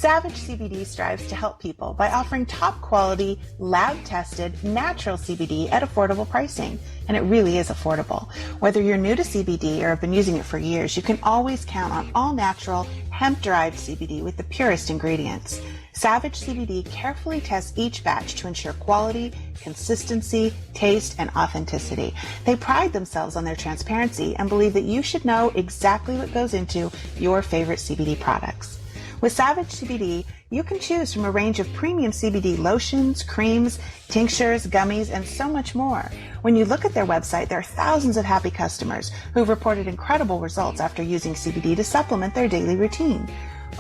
Savage CBD strives to help people by offering top quality, lab-tested, natural CBD at affordable pricing. And it really is affordable. Whether you're new to CBD or have been using it for years, you can always count on all-natural, hemp-derived CBD with the purest ingredients. Savage CBD carefully tests each batch to ensure quality, consistency, taste, and authenticity. They pride themselves on their transparency and believe that you should know exactly what goes into your favorite CBD products. With Savage CBD, you can choose from a range of premium CBD lotions, creams, tinctures, gummies, and so much more. When you look at their website, there are thousands of happy customers who've reported incredible results after using CBD to supplement their daily routine.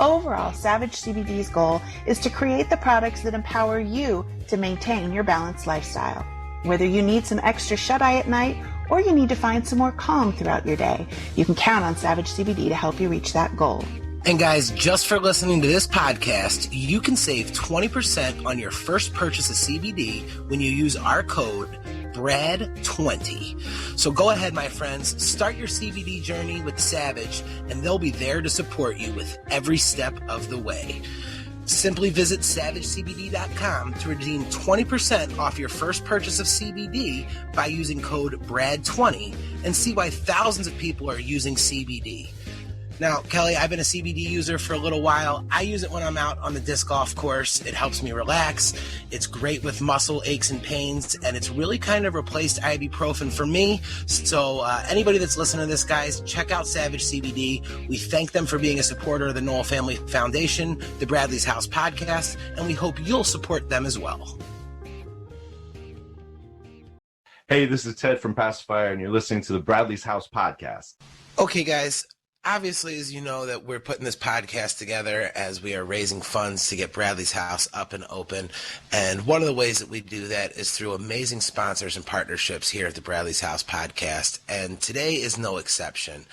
Overall, Savage CBD's goal is to create the products that empower you to maintain your balanced lifestyle. Whether you need some extra shut-eye at night or you need to find some more calm throughout your day, you can count on Savage CBD to help you reach that goal. And guys, just for listening to this podcast, you can save 20% on your first purchase of CBD when you use our code BRAD20. So go ahead, my friends, start your CBD journey with Savage, and they'll be there to support you with every step of the way. Simply visit SavageCBD.com to redeem 20% off your first purchase of CBD by using code BRAD20 and see why thousands of people are using CBD. Now, Kelly, I've been a CBD user for a little while. I use it when I'm out on the disc golf course. It helps me relax. It's great with muscle aches and pains, and it's really kind of replaced ibuprofen for me. So anybody that's listening to this, guys, check out Savage CBD. We thank them for being a supporter of the Knoll Family Foundation, the Bradley's House podcast, and we hope you'll support them as well. Hey, this is Ted from Pacifier, and you're listening to the Bradley's House podcast. Okay, guys. Obviously, as you know, that we're putting this podcast together as we are raising funds to get Bradley's House up and open. And one of the ways that we do that is through amazing sponsors and partnerships here at the Bradley's House podcast. And today is no exception.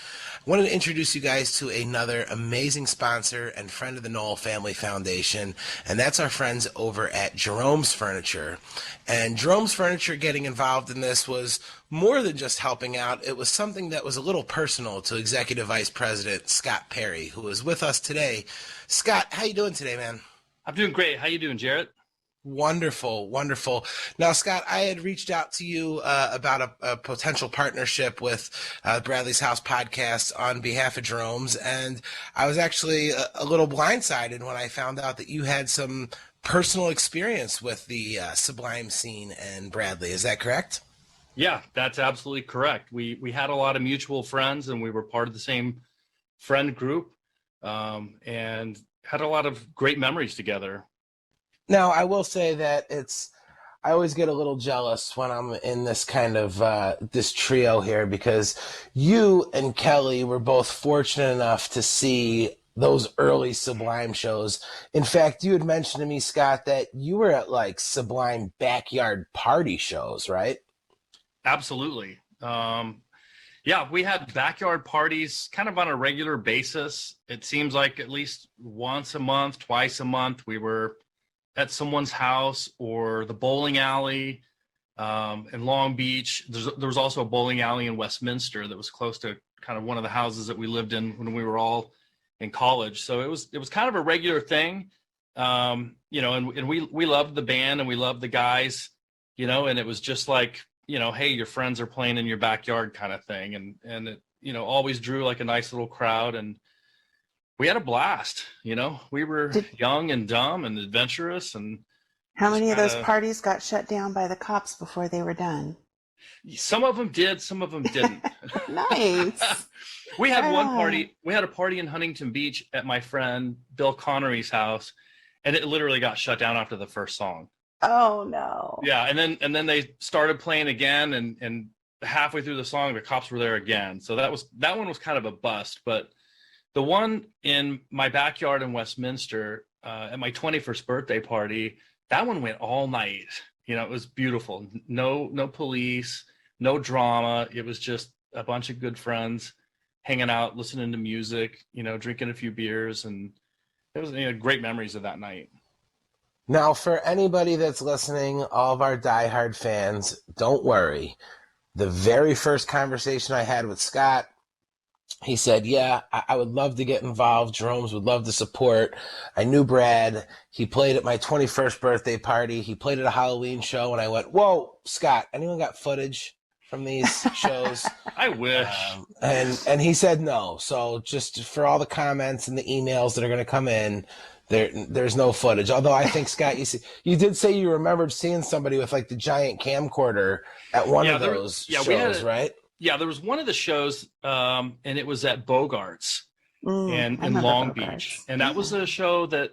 I wanted to introduce you guys to another amazing sponsor and friend of the Knoll Family Foundation, and that's our friends over at Jerome's Furniture. And Jerome's Furniture getting involved in this was more than just helping out. It was something that was a little personal to Executive Vice President Scott Perry, who is with us today. Scott, how you doing today, man? I'm doing great. How you doing, Jarett? Wonderful, wonderful. Now, Scott, I had reached out to you about a potential partnership with Bradley's House podcast on behalf of Jerome's, and I was actually a little blindsided when I found out that you had some personal experience with the Sublime scene and Bradley. Is that correct? Yeah, that's absolutely correct. We had a lot of mutual friends, and we were part of the same friend group, and had a lot of great memories together. Now, I will say that I always get a little jealous when I'm in this kind of, this trio here, because you and Kelly were both fortunate enough to see those early Sublime shows. In fact, you had mentioned to me, Scott, that you were at like Sublime backyard party shows, right? Absolutely. Yeah, we had backyard parties kind of on a regular basis. It seems like at least once a month, twice a month, we were at someone's house or the bowling alley in Long Beach. There was also a bowling alley in Westminster that was close to kind of one of the houses that we lived in when we were all in college. So it was kind of a regular thing, you know, and we loved the band and we loved the guys, you know, and it was just like, you know, hey, your friends are playing in your backyard kind of thing. And it, you know, always drew like a nice little crowd, and we had a blast. You know, we were young and dumb and adventurous. And how many of those parties got shut down by the cops before they were done? Some of them did, some of them didn't. Nice. We had one party. We had a party in Huntington Beach at my friend Bill Connery's house, and it literally got shut down after the first song. Oh no. Yeah, and then they started playing again, and halfway through the song, the cops were there again. So that one was kind of a bust. But the one in my backyard in Westminster at my 21st birthday party, that one went all night. You know, it was beautiful. No police, no drama. It was just a bunch of good friends hanging out, listening to music, you know, drinking a few beers, and it was, you know, great memories of that night. Now, for anybody that's listening, all of our diehard fans, don't worry. The very first conversation I had with Scott, He said, yeah, I would love to get involved. Jerome's would love to support. I knew Brad. He played at my 21st birthday party. He played at a Halloween show. And I went, whoa, Scott, anyone got footage from these shows? I wish. And he said no. So just for all the comments and the emails that are going to come in, there's no footage. Although I think, Scott, you did say you remembered seeing somebody with like the giant camcorder at one of those shows, right? Yeah, there was one of the shows, and it was at Bogart's in Long Beach. And that was a show that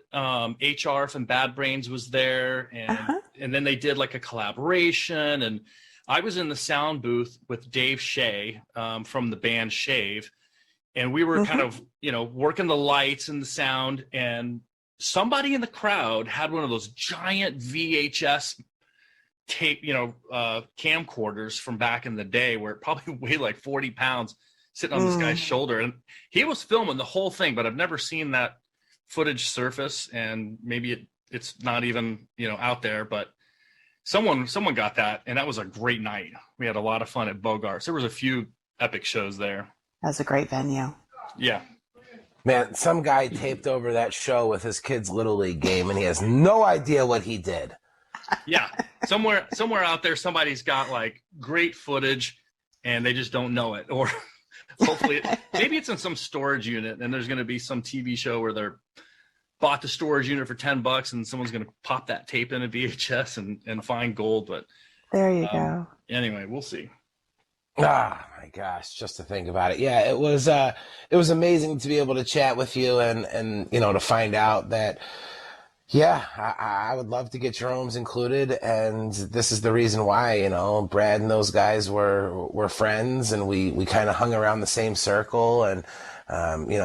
HR from Bad Brains was there. And then they did like a collaboration. And I was in the sound booth with Dave Shea from the band Shave. And we were kind of, working the lights and the sound. And somebody in the crowd had one of those giant VHS tape, camcorders from back in the day where it probably weighed like 40 pounds sitting on this guy's shoulder. And he was filming the whole thing, but I've never seen that footage surface, and maybe it's not even, out there, but someone got that. And that was a great night. We had a lot of fun at Bogart's. There was a few epic shows there. That was a great venue. Yeah. Man, some guy taped over that show with his kid's Little League game, and he has no idea what he did. Yeah, somewhere out there, somebody's got like great footage, and they just don't know it. Or hopefully, maybe it's in some storage unit, and there's going to be some TV show where they're bought the storage unit for $10, and someone's going to pop that tape in a VHS and find gold. But there you go. Anyway, we'll see. Ah, my gosh, just to think about it. Yeah, it was amazing to be able to chat with you and to find out that. Yeah, I would love to get Jerome's included, and this is the reason why, Brad and those guys were friends, and we kind of hung around the same circle, and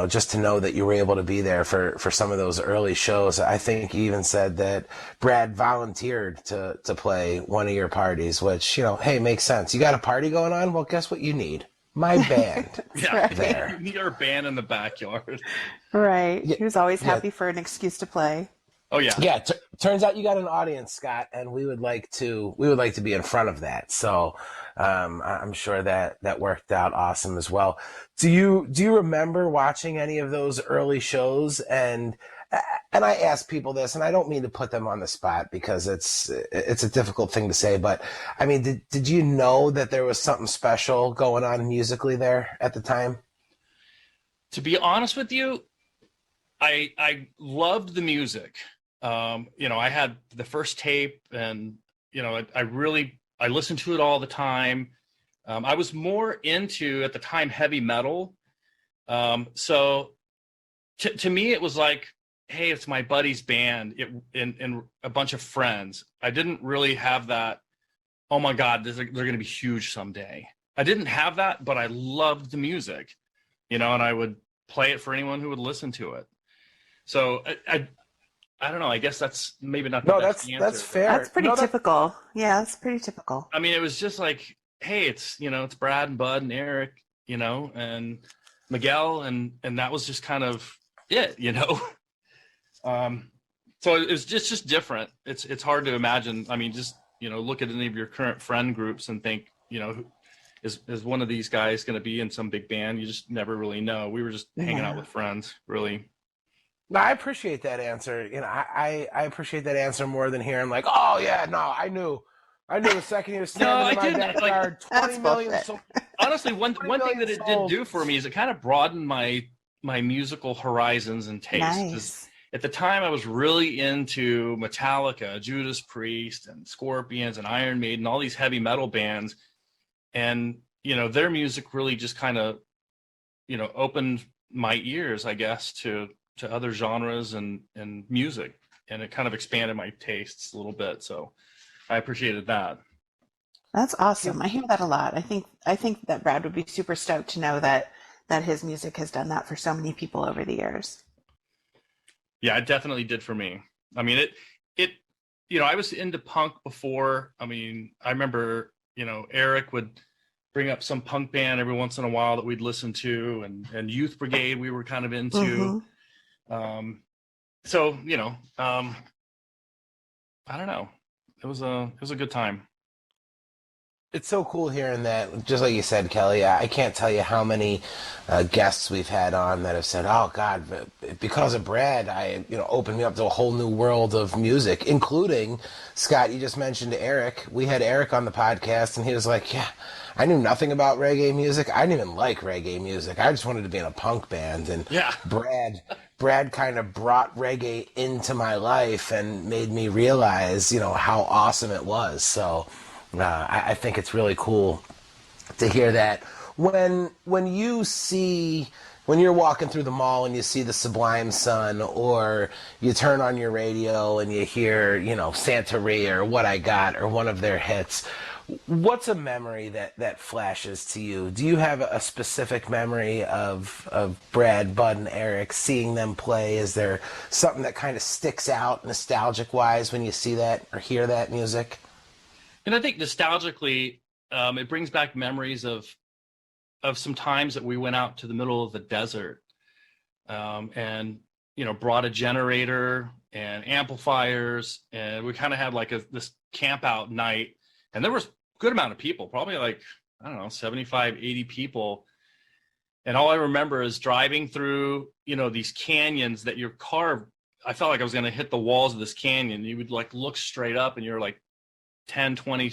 just to know that you were able to be there for some of those early shows. I think you even said that Brad volunteered to play one of your parties, which, hey, makes sense. You got a party going on? Well, guess what you need? My band. There. You need our band in the backyard. Right. He was always happy for an excuse to play. Oh yeah. Yeah. Turns out you got an audience, Scott, and we would like to be in front of that. So I'm sure that worked out awesome as well. Do you remember watching any of those early shows? And I ask people this, and I don't mean to put them on the spot because it's a difficult thing to say, but I mean, did you know that there was something special going on musically there at the time? To be honest with you, I loved the music. I had the first tape, and I listened to it all the time. I was more into, at the time, heavy metal. So to me, it was like, hey, it's my buddy's band and a bunch of friends. I didn't really have that, oh my God, they're going to be huge someday. I didn't have that, but I loved the music, and I would play it for anyone who would listen to it. So I don't know. I guess that's maybe not the best answer. That's fair. That's pretty typical. Yeah, that's pretty typical. I mean, it was just like, hey, it's Brad and Bud and Eric, and Miguel, and that was just kind of it, So it was just different. It's hard to imagine. I mean, just look at any of your current friend groups and think, is one of these guys going to be in some big band? You just never really know. We were just hanging out with friends, really. No, I appreciate that answer. I appreciate that answer more than hearing like, oh yeah, no, I knew the second he was standing in my backyard, 20 million. Honestly, one thing that it did do for me is it kind of broadened my musical horizons and tastes. Nice. At the time, I was really into Metallica, Judas Priest, and Scorpions, and Iron Maiden, all these heavy metal bands, and their music really just kind of opened my ears, I guess, to other genres and music, and it kind of expanded my tastes a little bit. So I appreciated that. That's awesome. I hear that a lot. I think that Brad would be super stoked to know that his music has done that for so many people over the years. Yeah, it definitely did for me. I mean, it I was into punk before. I mean, I remember, Eric would bring up some punk band every once in a while that we'd listen to, and Youth Brigade we were kind of into. So, I don't know. It was a good time. It's so cool hearing that. Just like you said, Kelly, I can't tell you how many guests we've had on that have said, "Oh God, because of Brad, opened me up to a whole new world of music." Including Scott. You just mentioned Eric. We had Eric on the podcast, and he was like, "Yeah, I knew nothing about reggae music. I didn't even like reggae music. I just wanted to be in a punk band." And Yeah. Brad kind of brought reggae into my life and made me realize, how awesome it was. So. I think it's really cool to hear that. When you're walking through the mall and you see the Sublime Sun, or you turn on your radio and you hear, Santeria or What I Got or one of their hits, what's a memory that flashes to you? Do you have a specific memory of Brad, Bud, and Eric, seeing them play? Is there something that kind of sticks out nostalgic-wise when you see that or hear that music? And I think nostalgically, it brings back memories of some times that we went out to the middle of the desert, and brought a generator and amplifiers, and we kind of had like this camp out night, and there was a good amount of people, probably like, I don't know, 75, 80 people. And all I remember is driving through, these canyons that your car, I felt like I was going to hit the walls of this canyon. You would like look straight up and you're like 10, 20,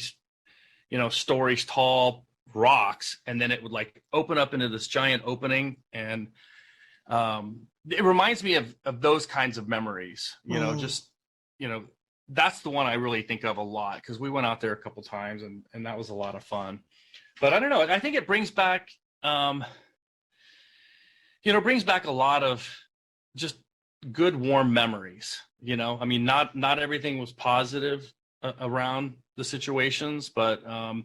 stories tall rocks. And then it would like open up into this giant opening. And it reminds me of those kinds of memories, that's the one I really think of a lot, because we went out there a couple times and that was a lot of fun. But I don't know, I think it brings back, brings back a lot of just good, warm memories. I mean, not everything was positive around the situations, but I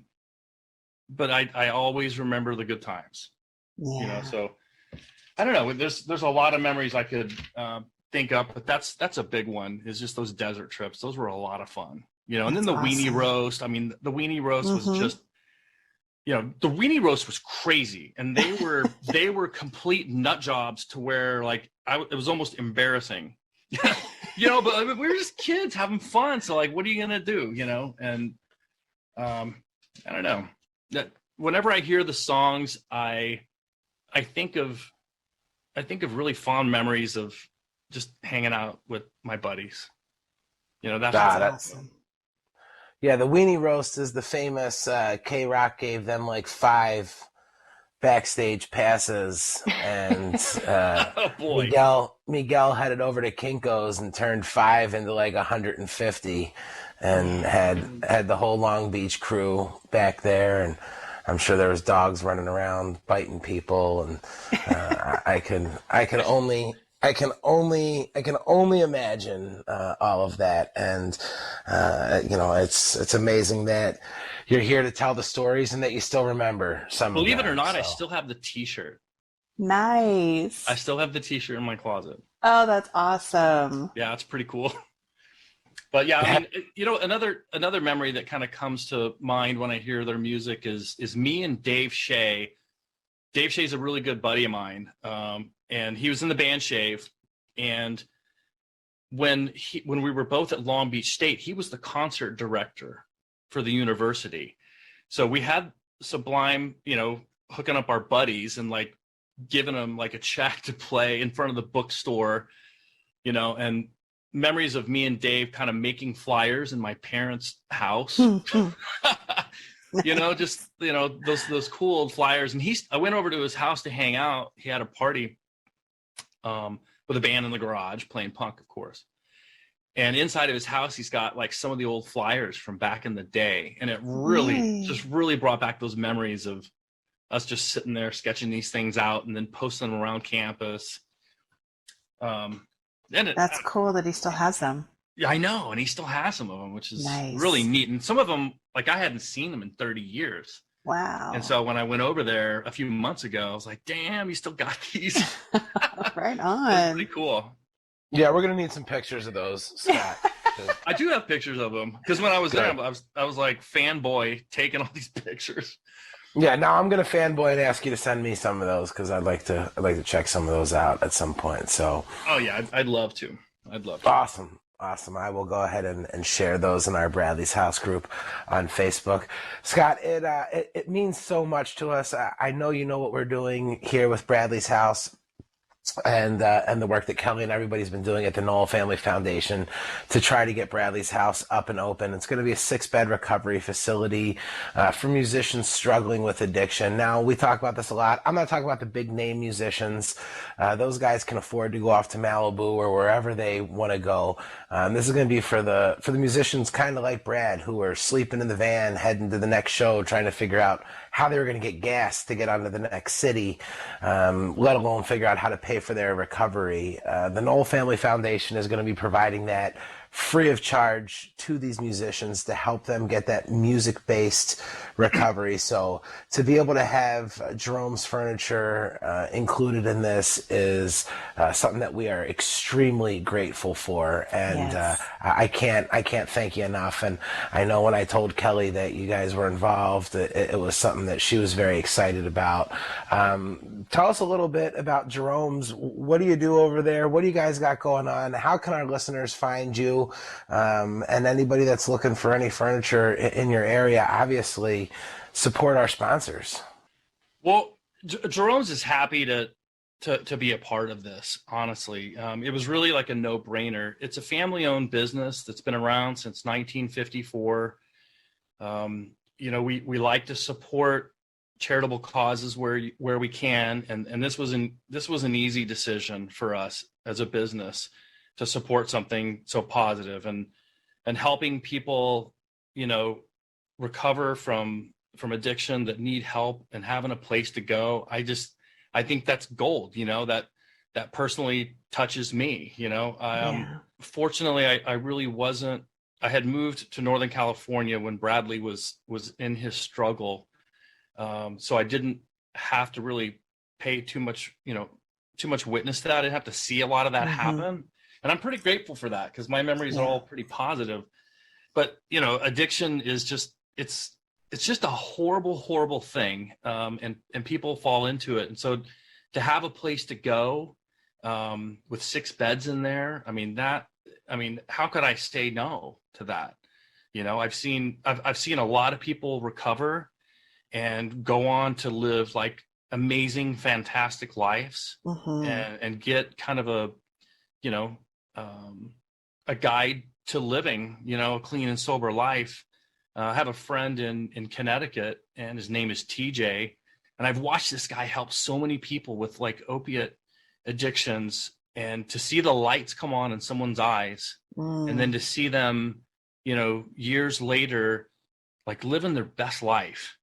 always remember the good times. Yeah. So I don't know, there's a lot of memories I could think of, but that's a big one, is just those desert trips. Those were a lot of fun, and then the weenie roast. I mean, the weenie roast was just, the weenie roast was crazy, and they were complete nut jobs to where like it was almost embarrassing. But I mean, we were just kids having fun. So like, what are you going to do? And I don't know, that whenever I hear the songs, I think of really fond memories of just hanging out with my buddies. That's awesome. Yeah. The weenie roast is the famous, K-Rock gave them like 5 backstage passes, and oh boy. Miguel headed over to Kinko's and turned 5 into like 150, and had the whole Long Beach crew back there, and I'm sure there was dogs running around biting people, and I can only imagine all of that, and it's amazing that you're here to tell the stories and that you still remember some. Believe of them, it or not, so. I still have the T-shirt. Nice. I still have the T-shirt in my closet. Oh, that's awesome. Yeah, it's pretty cool. But yeah, I mean, another memory that kind of comes to mind when I hear their music is me and Dave Shea. Dave Shea's a really good buddy of mine, and he was in the band Shave. And when we were both at Long Beach State, he was the concert director for the university. So we had Sublime, hooking up our buddies and like giving them like a check to play in front of the bookstore, and memories of me and Dave kind of making flyers in my parents' house. Just those cool old flyers. And I went over to his house to hang out. He had a party with a band in the garage playing punk, of course. And inside of his house, he's got like some of the old flyers from back in the day. And it really brought back those memories of us just sitting there sketching these things out and then posting them around campus. That's cool that he still has them. Yeah, I know. And he still has some of them, which is nice. Really neat. And some of them, like I hadn't seen them in 30 years. Wow. And so when I went over there a few months ago, I was like, damn, you still got these. Right on. Pretty cool. Yeah, we're going to need some pictures of those, Scott. I do have pictures of them, because when I was there, I was like fanboy taking all these pictures. Yeah, now I'm going to fanboy and ask you to send me some of those, because I'd like to check some of those out at some point. So. Oh yeah, I'd love to. I'd love to. Awesome. Awesome. I will go ahead and share those in our Bradley's House group on Facebook. Scott, it means so much to us. I know you know what we're doing here with Bradley's House, and the work that Kelly and everybody's been doing at the Knoll Family Foundation to try to get Bradley's House up and open. It's going to be a 6-bed recovery facility for musicians struggling with addiction. Now, we talk about this a lot. I'm not talking about the big name musicians. Those guys can afford to go off to Malibu or wherever they want to go. This is going to be for the musicians kind of like Brad, who are sleeping in the van heading to the next show, trying to figure out how they were going to get gas to get onto the next city, let alone figure out how to pay for their recovery. The Knoll Family Foundation is going to be providing that free of charge to these musicians to help them get that music-based recovery. So to be able to have Jerome's furniture included in this is something that we are extremely grateful for, and yes. I can't thank you enough. And I know when I told Kelly that you guys were involved, it was something that she was very excited about. Tell us a little bit about Jerome's. What do you do over there? What do you guys got going on? How can our listeners find you? And anybody that's looking for any furniture in your area, obviously support our sponsors. Well, Jerome's is happy to be a part of this. Honestly, it was really like a no-brainer. It's a family-owned business that's been around since 1954. We like to support charitable causes where we can, and this was an easy decision for us as a business to support something so positive and helping people, recover from addiction that need help and having a place to go. I think that's gold, that personally touches me, Fortunately, I really wasn't. I had moved to Northern California when Bradley was in his struggle. So I didn't have to really pay too much witness to that. I didn't have to see a lot of that happen. And I'm pretty grateful for that because my memories are all pretty positive. But, addiction is it's just a horrible, horrible thing. And people fall into it. And so to have a place to go with 6 beds in there, how could I say no to that? I've seen a lot of people recover and go on to live like amazing, fantastic lives and get kind of a guide to living, a clean and sober life. I have a friend in Connecticut, and his name is TJ, and I've watched this guy help so many people with like opiate addictions, and to see the lights come on in someone's eyes, and then to see them, years later, like living their best life.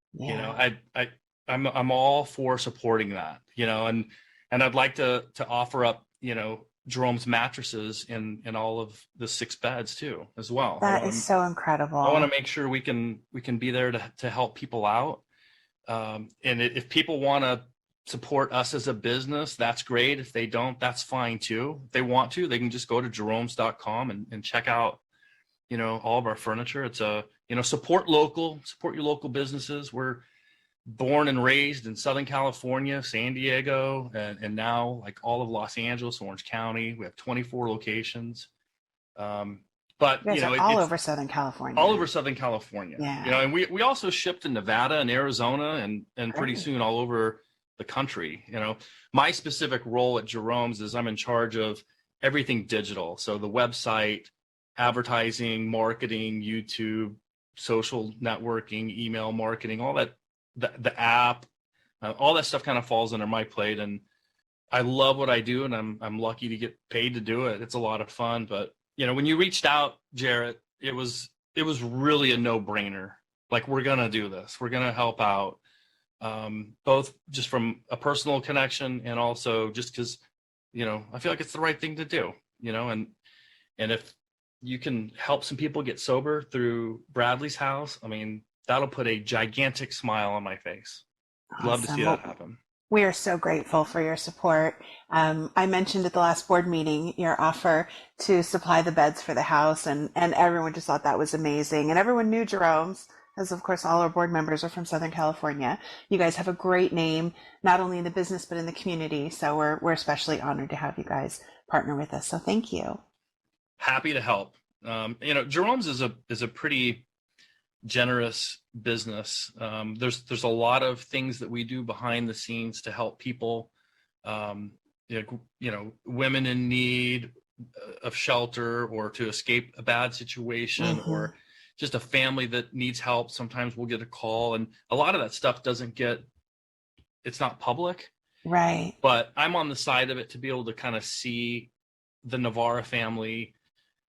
I'm all for supporting that, and I'd like to offer up, Jerome's mattresses in all of the 6 beds too, as well. That is so incredible. I want to make sure we can be there to help people out. And if people want to support us as a business, that's great. If they don't, that's fine too. If they want to, they can just go to jeromes.com and check out, all of our furniture. It's support your local businesses. We're born and raised in Southern California, San Diego, and now like all of Los Angeles, Orange County. We have 24 locations. But all over Southern California. All over Southern California. Yeah. And we also ship to Nevada and Arizona and pretty soon all over the country. My specific role at Jerome's is I'm in charge of everything digital. So the website, advertising, marketing, YouTube, social networking, email marketing, all that. The app, all that stuff kind of falls under my plate, and I love what I do, and I'm lucky to get paid to do it. It's a lot of fun. But when you reached out, Jarett, it was really a no-brainer. Like, we're gonna do this. We're gonna help out, both just from a personal connection and also just because I feel like it's the right thing to do. And if you can help some people get sober through Bradley's House, that'll put a gigantic smile on my face. Awesome. Love to see that happen. We are so grateful for your support. I mentioned at the last board meeting your offer to supply the beds for the house, and everyone just thought that was amazing. And everyone knew Jerome's, as of course all our board members are from Southern California. You guys have a great name, not only in the business, but in the community. So we're especially honored to have you guys partner with us. So thank you. Happy to help. Jerome's is a pretty generous business. There's a lot of things that we do behind the scenes to help people, women in need of shelter, or to escape a bad situation, or just a family that needs help. Sometimes we'll get a call, and a lot of that stuff it's not public. Right. But I'm on the side of it to be able to kind of see the Navarra family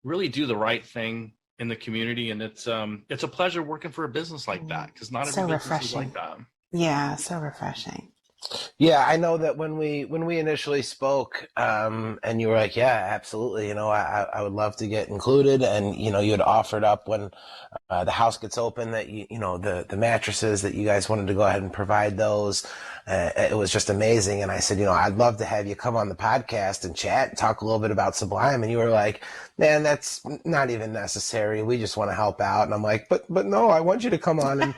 really do the right thing in the community. And it's a pleasure working for a business like that, because not every business is like that. Yeah, so refreshing. Yeah, I know that when we initially spoke, and you were like, yeah, absolutely, I would love to get included, and you had offered up when the house gets open that the mattresses, that you guys wanted to go ahead and provide those. It was just amazing, and I said, I'd love to have you come on the podcast and chat and talk a little bit about Sublime, and you were like, man, that's not even necessary. We just want to help out, and I'm like, but no, I want you to come on. And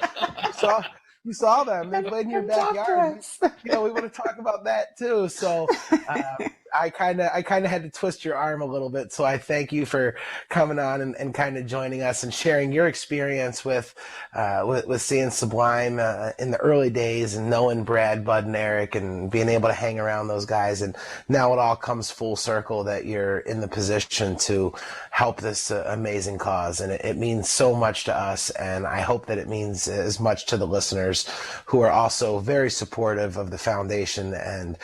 you saw them. They played in your backyard. We want to talk about that too. So I kind of had to twist your arm a little bit. So I thank you for coming on and kind of joining us and sharing your experience with seeing Sublime in the early days, and knowing Brad, Bud, and Eric, and being able to hang around those guys. And now it all comes full circle that you're in the position to help this amazing cause. And it means so much to us. And I hope that it means as much to the listeners, who are also very supportive of the foundation. And,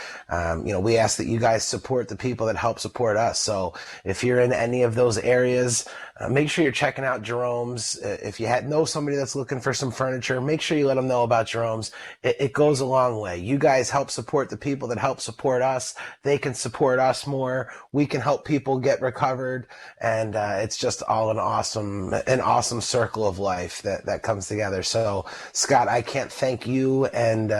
we ask that you guys support the people that help support us. So if you're in any of those areas, make sure you're checking out Jerome's. If you know somebody that's looking for some furniture, make sure you let them know about Jerome's. It goes a long way. You guys help support the people that help support us. They can support us more. We can help people get recovered. And it's just all an awesome circle of life that comes together. So Scott, I can't thank you and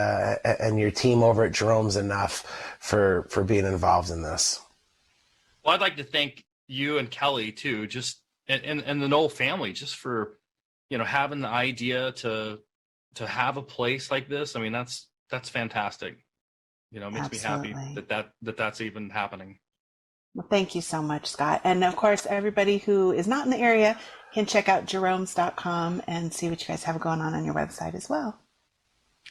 your team over at Jerome's enough for being involved in this. Well, I'd like to thank you and Kelly too, just and the Knoll family, just for having the idea to have a place like this. I mean, that's fantastic. It makes Absolutely. me happy that's even happening. Well, thank you so much, Scott. And of course, everybody who is not in the area can check out jeromes.com and see what you guys have going on your website as well.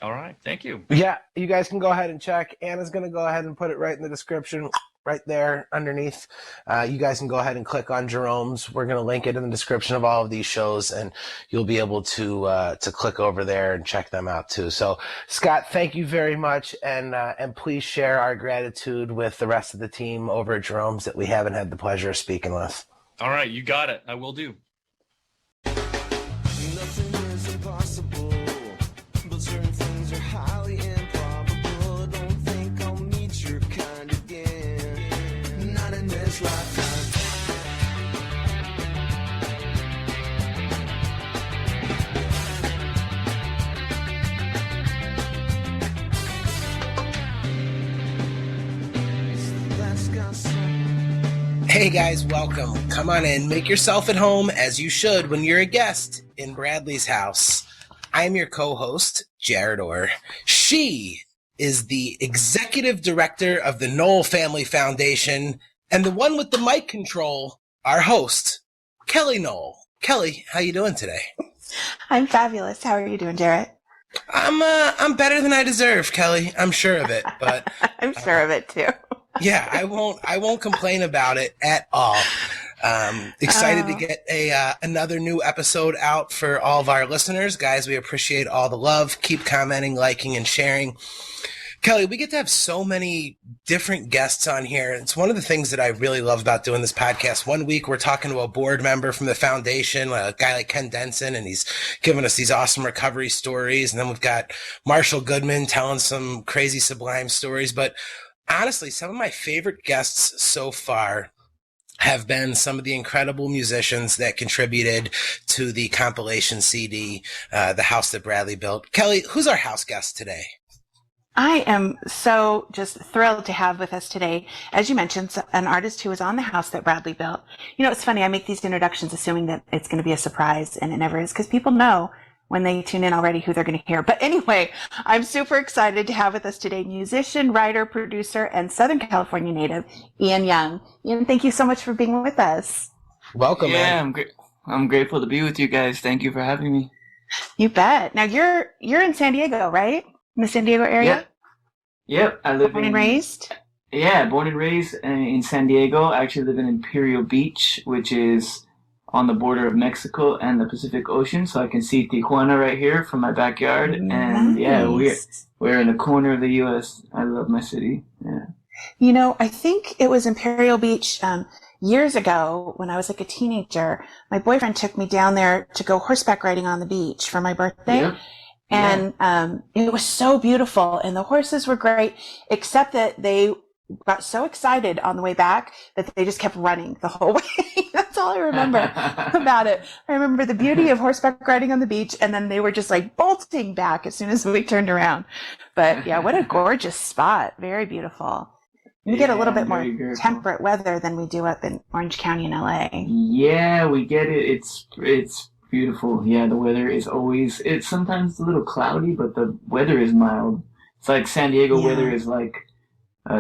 All right. Thank you. Yeah, you guys can go ahead and check. Anna's going to go ahead and put it right in the description, right there underneath. You guys can go ahead and click on Jerome's. We're going to link it in the description of all of these shows, and you'll be able to click over there and check them out too. So, Scott, thank you very much, and please share our gratitude with the rest of the team over at Jerome's that we haven't had the pleasure of speaking with. All right, you got it. I will do. Nothing is impossible, but certain things are highly improbable. I don't think I'll meet your kind again, not in this lifetime. Hey guys, welcome. Come on in. Make yourself at home, as you should when you're a guest in Bradley's house. I'm your co-host, Jarett Orr. She is the executive director of the Knoll Family Foundation, and the one with the mic control, our host, Kellie Knoll. Kellie, how you doing today? I'm fabulous. How are you doing, Jarett? I'm better than I deserve, Kellie. I'm sure of it, but I'm sure of it too. yeah, I won't complain about it at all. Excited to get another new episode out for all of our listeners. Guys, we appreciate all the love. Keep commenting, liking, and sharing. Kellie, we get to have so many different guests on here. It's one of the things that I really love about doing this podcast. One week we're talking to a board member from the foundation, a guy like Ken Denson, and he's giving us these awesome recovery stories. And then we've got Marshall Goodman telling some crazy Sublime stories. But honestly, some of my favorite guests so far have been some of the incredible musicians that contributed to the compilation CD, The House That Bradley Built. Kellie, who's our house guest today? I am so just thrilled to have with us today, as you mentioned, an artist who was on the house that Bradley built. It's funny, I make these introductions assuming that it's going to be a surprise, and it never is, because people know when they tune in already who they're going to hear. But anyway, I'm super excited to have with us today musician, writer, producer, and Southern California native, E.N Young. E.N, thank you so much for being with us. Welcome, Yeah, man. I'm great. I'm grateful to be with you guys. Thank you for having me. You bet. Now you're in San Diego, right? In the San Diego area? Yep. Yep. I live Born and raised? Yeah, born and raised in San Diego. I actually live in Imperial Beach, which is on the border of Mexico and the Pacific Ocean. So I can see Tijuana right here from my backyard. And yeah, we're in the corner of the U.S. I love my city. Yeah. You know, I think it was Imperial Beach years ago when I was like a teenager. My boyfriend took me down there to go horseback riding on the beach for my birthday. Yep. And it was so beautiful. And the horses were great, except that they got so excited on the way back that they just kept running the whole way. That's all I remember about it. I remember the beauty of horseback riding on the beach, and then they were just like bolting back as soon as we turned around. But yeah, what a gorgeous spot. Very beautiful. We get a little bit more temperate weather than we do up in Orange County in LA. Yeah, we get it. It's beautiful. Yeah, the weather is always, it's sometimes a little cloudy, but the weather is mild. It's like San Diego weather is like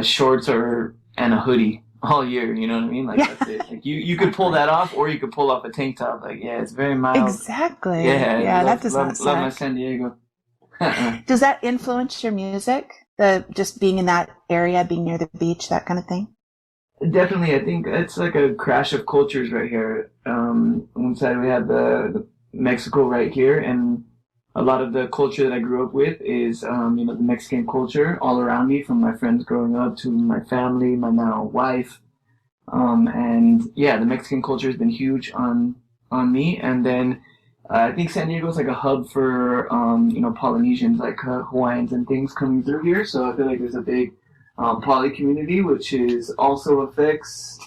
shorts and a hoodie all year. You know what I mean? Like that's it. Like you could pull that off, or you could pull off a tank top. Like it's very mild. Exactly. Yeah, that does not suck. love my San Diego. Does that influence your music? Just being in that area, being near the beach, that kind of thing? Definitely, I think it's like a crash of cultures right here. One side we have the Mexico right here, and a lot of the culture that I grew up with is, the Mexican culture all around me, from my friends growing up to my family, my now wife. And yeah, the Mexican culture has been huge on me. And then I think San Diego is like a hub for, Polynesians, like Hawaiians and things coming through here. So I feel like there's a big poly community, which is also affects,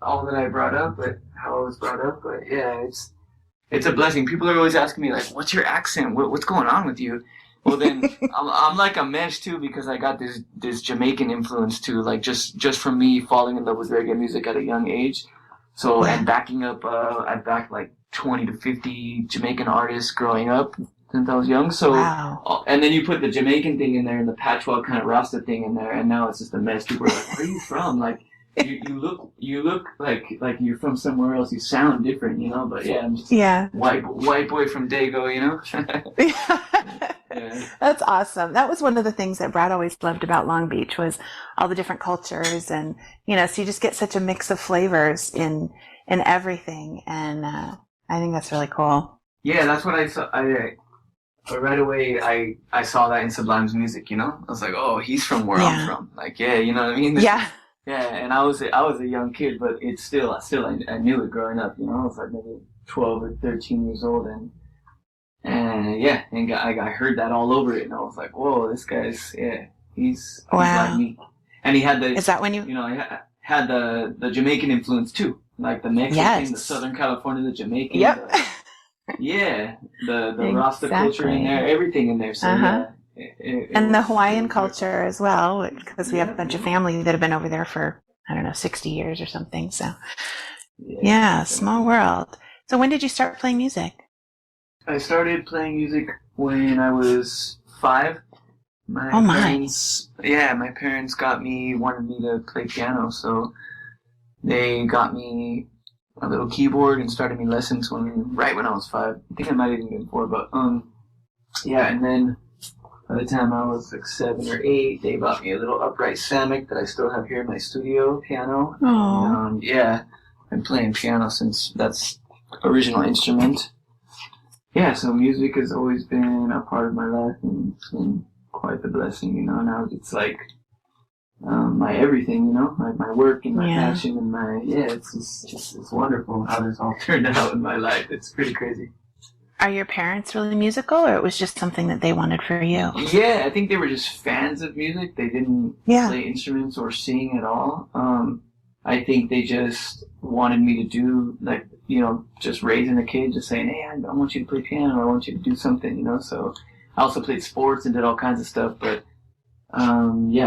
all that I brought up, but how I was brought up. But yeah, it's a blessing. People are always asking me, like, what's your accent? What's going on with you? Well, then I'm like a mesh too, because I got this Jamaican influence too, like just from me falling in love with reggae music at a young age. So, and backing up, I backed like 20 to 50 Jamaican artists growing up since I was young. So, and then you put the Jamaican thing in there and the patchwork kind of Rasta thing in there, and now it's just a mess. People are like, where are you from? Like, you look like you're from somewhere else. You sound different, but yeah, I'm just white boy from Dago, Yeah. That's awesome. That was one of the things that Brad always loved about Long Beach, was all the different cultures, and so you just get such a mix of flavors in everything, and I think that's really cool. Yeah, that's what I saw. Right away I saw that in Sublime's music. I was like, oh, he's from where I'm from. Like, yeah, you know what I mean? Yeah, and I was a young kid, but it's still I knew it growing up. I was like maybe 12 or 13 years old, and I heard that all over it, and I was like, whoa, this guy's he's like me. And he had is that when you had the Jamaican influence too, like the Mexican, the Southern California, the Jamaican. Yep. The Rasta culture in there, everything in there. So and the Hawaiian culture as well, because we have a bunch of family that have been over there for 60 years or something. So small world. So when did you start playing music? I started playing music when I was 5. My parents wanted me to play piano, so they got me a little keyboard and started me lessons right when I was 5. I think I might have even been 4, but and then by the time I was like 7 or 8, they bought me a little upright Samick that I still have here in my studio piano. And, I've been playing piano since that's the original instrument. Yeah, so music has always been a part of my life, and it's been quite the blessing, Now it's like my everything, like my work and my passion and it's wonderful how this all turned out in my life. It's pretty crazy. Are your parents really musical, or it was just something that they wanted for you? Yeah, I think they were just fans of music. They didn't play instruments or sing at all. I think they just wanted me to do, like, just raising a kid, just saying, hey, I want you to play piano, I want you to do something, So I also played sports and did all kinds of stuff, but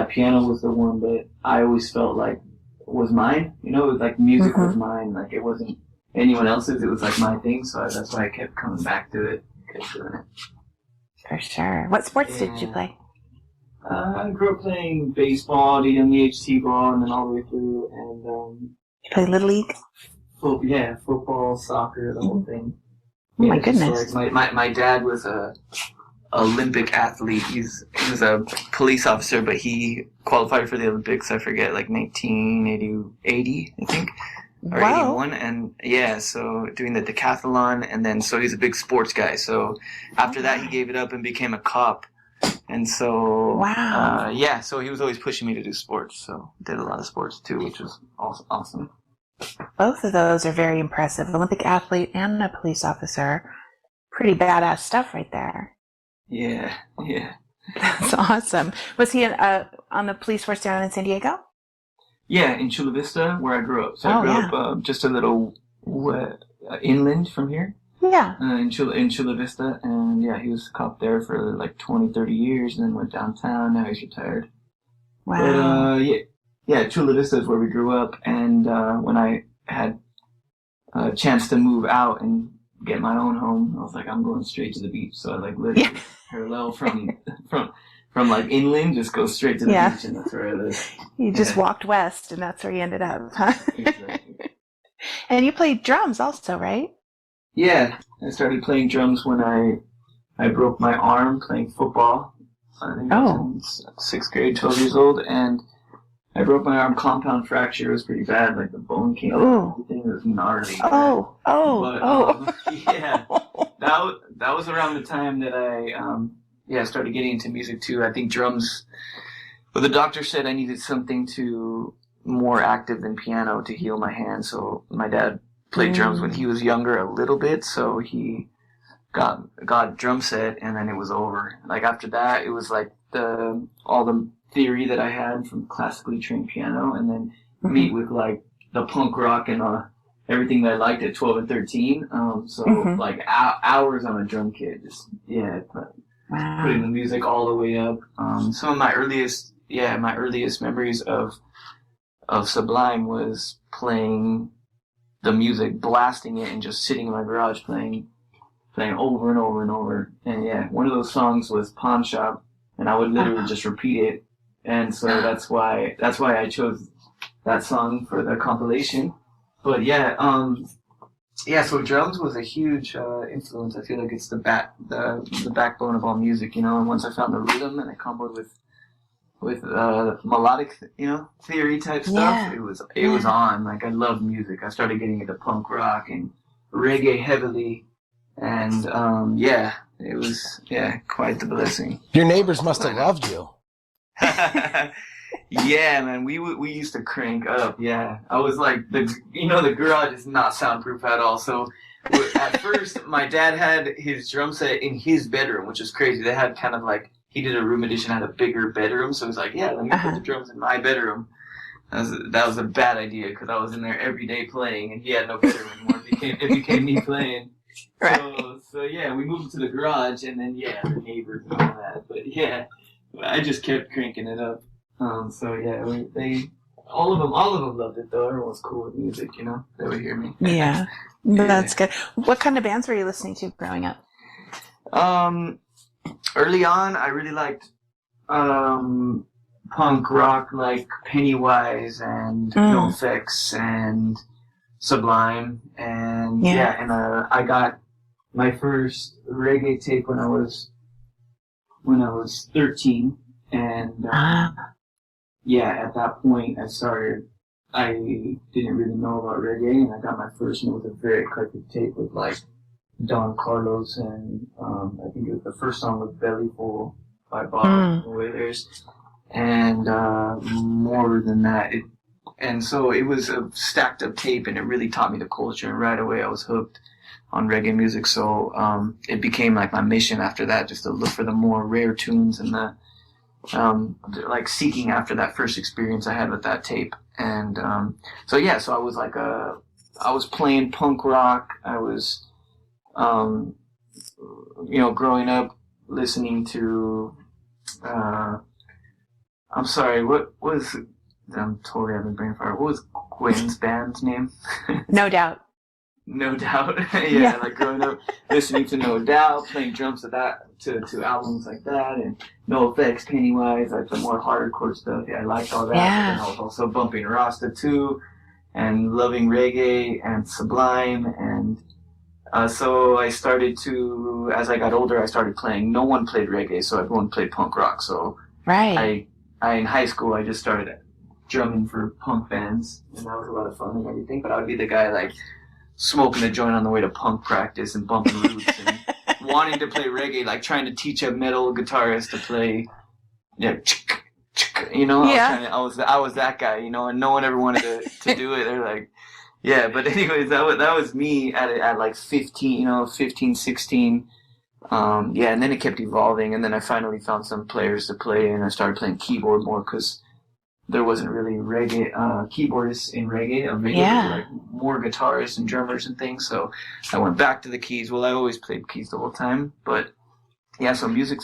piano was the one that I always felt like was mine. It was like music was mine, like it wasn't anyone else's, it was like my thing, so that's why I kept coming back to it, kept doing it. For sure. What sports did you play? I grew up playing baseball at a young age, T-ball, and then all the way through, and you play Little League? Football, soccer, the whole thing. Oh my just goodness. like my dad was a Olympic athlete. He was a police officer, but he qualified for the Olympics. I forget, like 1980, I think, or Wow. 81. And yeah, so doing the decathlon, and then so he's a big sports guy. So after that, he gave it up and became a cop. And so Wow. so he was always pushing me to do sports. So did a lot of sports too, which was awesome. Both of those are very impressive. Olympic athlete and a police officer. Pretty badass stuff right there. Yeah. That's awesome. Was he on the police force down in San Diego? Yeah, in Chula Vista, where I grew up. So I grew up just a little inland from here, Yeah. in Chula Vista. And yeah, he was a cop there for like 20, 30 years, and then went downtown. Now he's retired. Wow. But Chula Vista is where we grew up. And when I had a chance to move out and get my own home, I was like, I'm going straight to the beach. So I like literally parallel from like inland, just go straight to the beach, and that's where I live. You just walked west, and that's where you ended up, huh? Exactly. And you played drums also, right? Yeah, I started playing drums when I broke my arm playing football. I think I was in 6th grade, 12 years old, and I broke my arm, compound fracture. It was pretty bad, like the bone came out, everything was gnarly. Yeah, that was around the time that I started getting into music too. I think drums, but the doctor said I needed something more active than piano to heal my hand. So my dad played drums when he was younger a little bit, so he got a drum set, and then it was over. Like after that, it was like all the theory that I had from classically trained piano, and then meet with like the punk rock and everything that I liked at 12 and 13. Like hours on a drum kit, just putting the music all the way up. Some of my earliest memories of Sublime was playing the music, blasting it, and just sitting in my garage playing over and over and over. And one of those songs was Pawn Shop, and I would literally just repeat it. And so that's why I chose that song for the compilation. But so drums was a huge influence. I feel like it's the backbone of all music, And once I found the rhythm and I comboed with melodic, theory type stuff, it was on. Like I love music. I started getting into punk rock and reggae heavily, and it was quite the blessing. Your neighbors must have loved you. Yeah, man, we used to crank up. Yeah, I was like the garage is not soundproof at all. So at first, my dad had his drum set in his bedroom, which is crazy. They had kind of like, he did a room edition, had a bigger bedroom, so he was like, yeah, let me put the drums in my bedroom. That was a bad idea because I was in there every day playing, and he had no bedroom anymore. It became me playing. Right. So we moved to the garage, and then the neighbors and all that. But I just kept cranking it up. All of them loved it though. Everyone was cool with music, They would hear me. Yeah, that's good. What kind of bands were you listening to growing up? Early on, I really liked punk rock, like Pennywise and NoFX and Sublime, and I got my first reggae tape when I was 13, and at that point I didn't really know about reggae, and I got my first, and it was a very eclectic tape with like Don Carlos, and I think the first song was Bellyful by Bob and the Wailers, and more than that. And so it was a stacked up tape, and it really taught me the culture, and right away I was hooked on reggae music. So it became like my mission after that, just to look for the more rare tunes and the like seeking after that first experience I had with that tape. And so I was like I was playing punk rock. I was growing up listening to I'm sorry, I'm totally having brain fire. What was Gwen's band's name? No Doubt. No Doubt. Like growing up listening to No Doubt, playing drums to that, to albums like that, and NoFX, Pennywise, like the more hardcore stuff. Yeah, I liked all that. Yeah. And I was also bumping Rasta too. and loving reggae and Sublime. And so I started to, as I got older, I started playing. No one played reggae, so everyone played punk rock. So Right. I in high school, I just started drumming for punk bands, and that was a lot of fun and everything. But I would be the guy like smoking a joint on the way to punk practice and bumping roots and wanting to play reggae, like trying to teach a metal guitarist to play, you know. Yeah. I was that guy, you know, and no one ever wanted to do it. They're like, yeah. But anyways, that was me at like 15, you know, 15, 16. Yeah, and then it kept evolving, and then I finally found some players to play, and I started playing keyboard more because there wasn't really reggae keyboardists in reggae. There were like more guitarists and drummers and things. So I went back to the keys. Well, I always played keys the whole time, but yeah. So music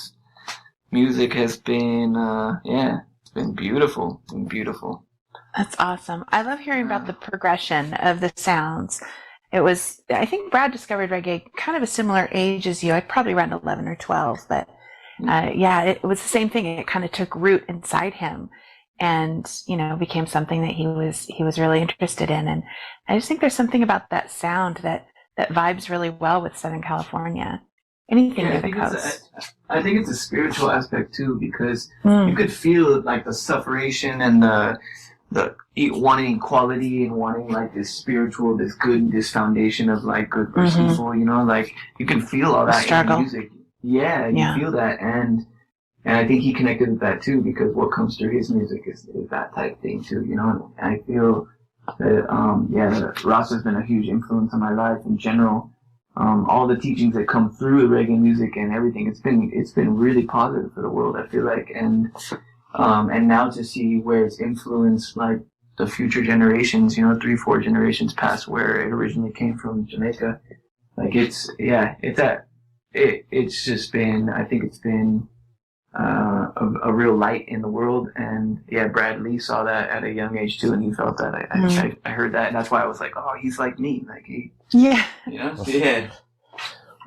has been it's been beautiful. It's been beautiful. That's awesome. I love hearing about the progression of the sounds. I think Brad discovered reggae kind of a similar age as you. I'd probably around 11 or 12, but it was the same thing. It kind of took root inside him and, you know, became something that he was really interested in. And I just think there's something about that sound that vibes really well with Southern California. Anything near the coast. I think it's a spiritual aspect too, because you could feel like the sufferation and the wanting equality and wanting like this spiritual, this foundation of like good versus evil, you know, like you can feel all that in music. Yeah, you feel that, and I think he connected with that too, because what comes through his music is that type thing too, you know. And I feel that Ross has been a huge influence on my life in general. All the teachings that come through the reggae music and everything, it's been really positive for the world, I feel like, and now to see where it's influenced like the future generations, you know, 3-4 generations past where it originally came from, Jamaica. Like it's just been, I think it's been a real light in the world. And yeah, Brad Lee saw that at a young age too, and he felt that. I heard that, and that's why I was like, oh, he's like me, like he, you know, yeah.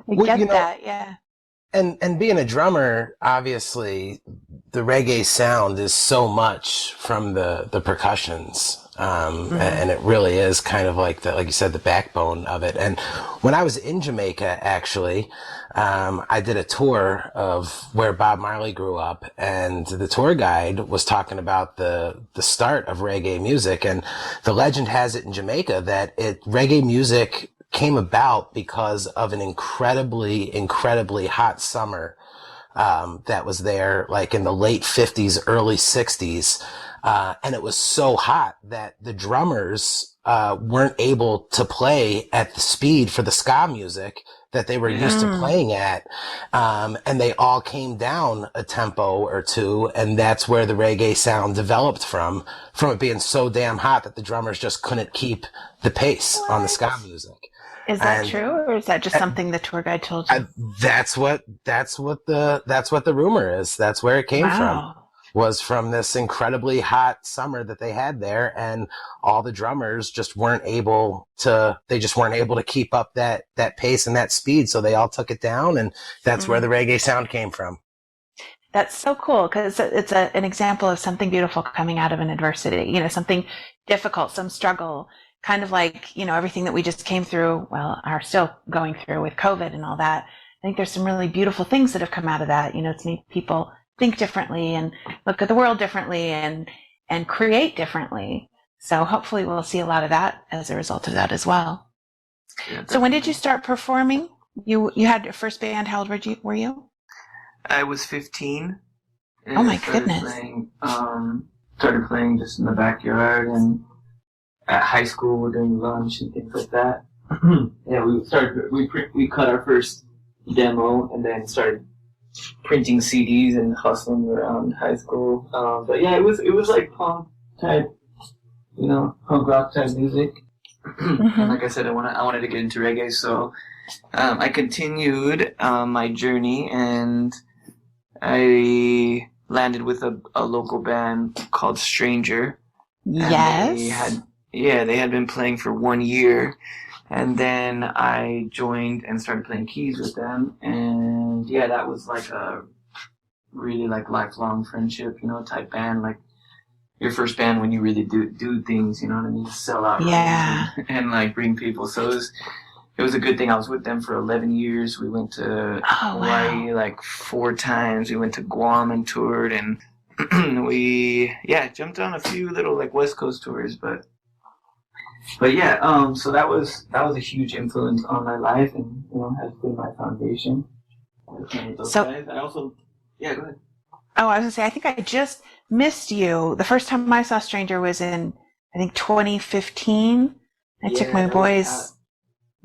I get that, yeah. And being a drummer, obviously, the reggae sound is so much from the percussions. And it really is kind of like like you said, the backbone of it. And when I was in Jamaica, actually, I did a tour of where Bob Marley grew up, and the tour guide was talking about the start of reggae music. And the legend has it in Jamaica that reggae music came about because of an incredibly hot summer that was there, like in the late 50s, early 60s. And it was so hot that the drummers weren't able to play at the speed for the ska music that they were used to playing at. And they all came down a tempo or two, and that's where the reggae sound developed from it being so damn hot that the drummers just couldn't keep the pace on the ska music. Is that true, or is that just something the tour guide told you? That's what the rumor is. That's where it came from. Was from this incredibly hot summer that they had there, and all the drummers just weren't able to keep up that pace and that speed, so they all took it down, and that's where the reggae sound came from. That's so cool, because it's an example of something beautiful coming out of an adversity, you know, something difficult, some struggle, kind of like, you know, everything that we just came through, well, are still going through with COVID and all that. I think there's some really beautiful things that have come out of that, you know, to make people think differently and look at the world differently and create differently. So hopefully we'll see a lot of that as a result of that as well. Yeah, so when did you start performing? You had your first band. How old were you? I was 15. Oh my goodness. Started playing just in the backyard and at high school during lunch and things like that. Yeah, we cut our first demo and then started printing CDs and hustling around high school. But yeah, it was like punk type, you know, punk rock type music. And like I said, I wanted to get into reggae, so I continued my journey, and I landed with a local band called Stranger. Yes. They had been playing for 1 year, and then I joined and started playing keys with them, and yeah, that was like a really like lifelong friendship, you know, type band. Like your first band when you really do things, you know what I mean? Sell out Yeah. and like bring people. So it was a good thing. I was with them for 11 years. We went to Hawaii like 4 times. We went to Guam and toured, and we jumped on a few little like West Coast tours, but yeah, so that was a huge influence on my life, and has been my foundation. So guys. I also go ahead. Oh, I was gonna say, I think I just missed you. The first time I saw Stranger was in, I think, 2015. I took my boys,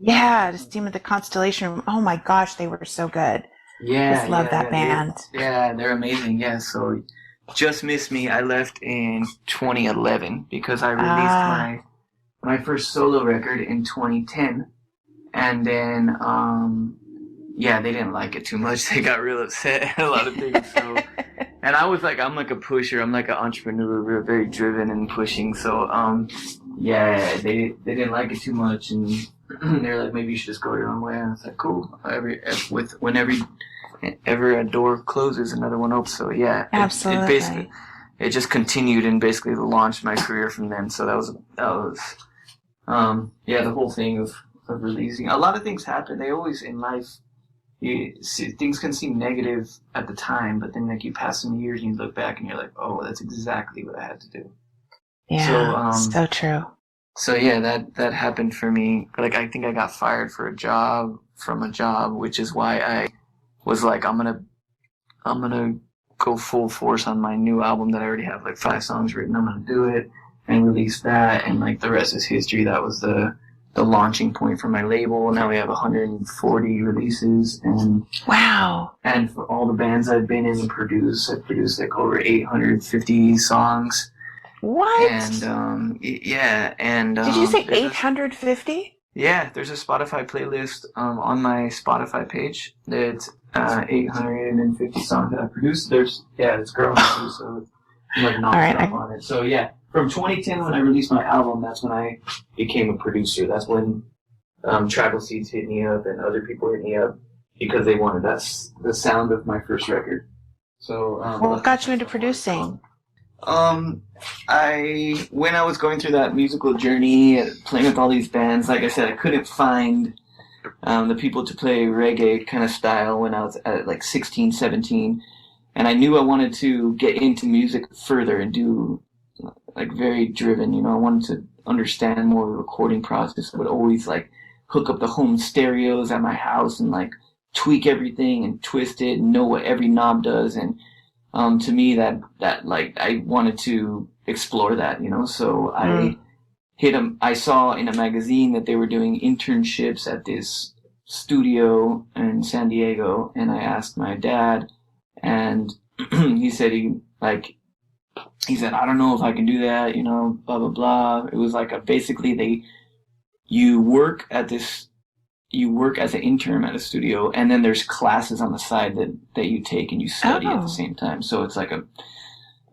to see them at the Constellation Room. Oh my gosh, they were so good. Just love that band. They're amazing. Yeah, so just missed me. I left in 2011 because I released my first solo record in 2010, and then they didn't like it too much. They got real upset at a lot of things. So, and I was like, I'm like a pusher. I'm like an entrepreneur. We're very driven and pushing. So, they didn't like it too much, and they're like, maybe you should just go your own way. And I was like, cool. Whenever a door closes, another one opens. So absolutely. It just continued and basically launched my career from then. So that was the whole thing of releasing. A lot of things happen. They always in life. Things can seem negative at the time, but then like you pass some years and you look back and you're like, oh, that's exactly what I had to do. Yeah, so true. So that happened for me. Like I think I got fired from a job, which is why I was like, I'm gonna go full force on my new album that I already have like 5 songs written. I'm gonna do it and release that, and like the rest is history. That was the launching point for my label. Now we have 140 releases, and wow. And for all the bands I've been in and produced, I've produced like over 850 songs. What? And did you say 850? Yeah, there's a Spotify playlist on my Spotify page. It's 850 songs that I produced. It's growing too, so I'm like nonstop on it. So yeah. From 2010, when I released my album, that's when I became a producer. That's when Tribal Seeds hit me up and other people hit me up because they wanted the sound of my first record. So, what got you into producing? When I was going through that musical journey, playing with all these bands, like I said, I couldn't find the people to play reggae kind of style when I was at like 16, 17. And I knew I wanted to get into music further and do like very driven, I wanted to understand more of the recording process. I would always like hook up the home stereos at my house and like tweak everything and twist it and know what every knob does. And to me that like I wanted to explore that, so I saw in a magazine that they were doing internships at this studio in San Diego, and I asked my dad, and he said he said, I don't know if I can do that, blah, blah, blah. It was like you work as an intern at a studio, and then there's classes on the side that you take and you study at the same time. So it's like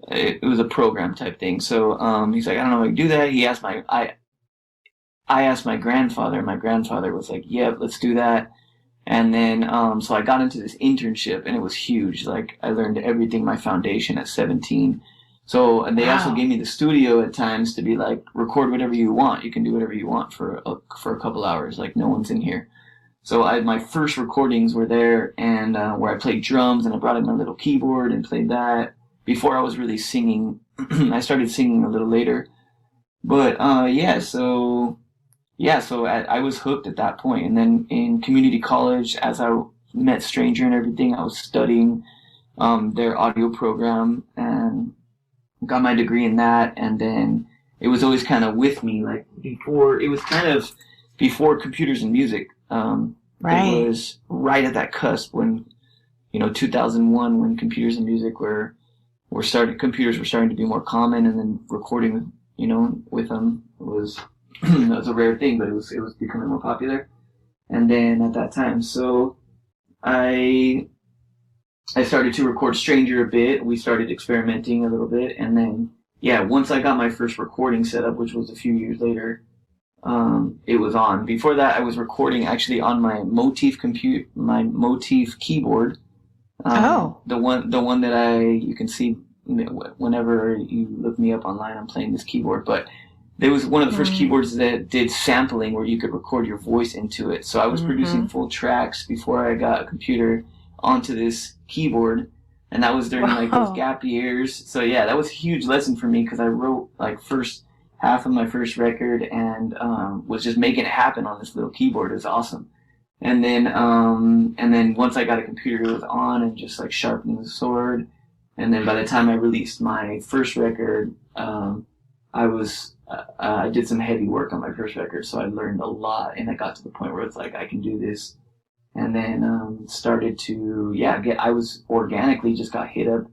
it was a program type thing. So he's like, I don't know if I can do that. He asked I asked my grandfather. My grandfather was like, yep, let's do that. And then so I got into this internship, and it was huge. Like I learned everything, my foundation at 17. So, and they also gave me the studio at times to be like, record whatever you want. You can do whatever you want for a couple hours. Like no one's in here. So my first recordings were there, and where I played drums, and I brought in my little keyboard and played that before I was really singing. I started singing a little later, but so I was hooked at that point. And then in community college, as I met Stranger and everything, I was studying their audio program and got my degree in that. And then it was always kind of with me, like before computers and music. It was right at that cusp when 2001, when computers and music computers were starting to be more common, and then recording with them was was a rare thing, but it was becoming more popular. And then at that time, so I started to record Stranger a bit. We started experimenting a little bit, and then once I got my first recording set up, which was a few years later, it was on. Before that, I was recording actually on my Motif keyboard. The one that you can see whenever you look me up online, I'm playing this keyboard. But there was one of the first keyboards that did sampling where you could record your voice into it. So I was producing full tracks before I got a computer onto this keyboard. And that was during like those gap years. So yeah, that was a huge lesson for me because I wrote like first half of my first record and was just making it happen on this little keyboard. It was awesome. And then once I got a computer, it was on and just like sharpening the sword. And then by the time I released my first record, I did some heavy work on my first record, so I learned a lot, and I got to the point where it's like I can do this. And then started to I was organically just got hit up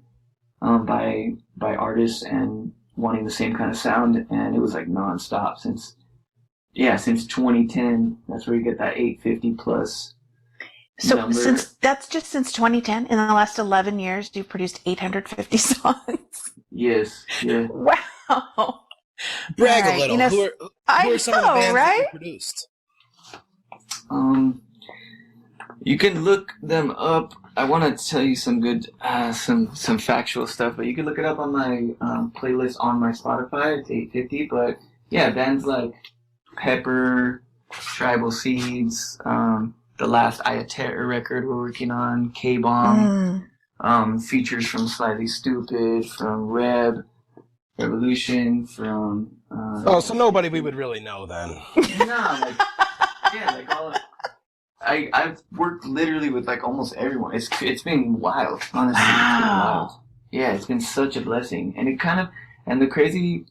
by artists and wanting the same kind of sound, and it was like nonstop since 2010. That's where you get that 850 plus. So number. since 2010, in the last 11 years, you've produced 850 songs. Yes. Yeah. Wow. Brag Right, a little. you know, Who are some of the know, bands right? that you produced? You can look them up. I want to tell you some good, some factual stuff, but you can look it up on my playlist on my Spotify. It's 850, but yeah, bands like Pepper, Tribal Seeds, the last Ayaterra record we're working on, K-Bomb, features from Slightly Stupid, from Revolution, from... so nobody we would really know then. I've worked literally with like almost everyone. It's been wild, honestly. Wow. It's been wild. Yeah, it's been such a blessing. And the crazy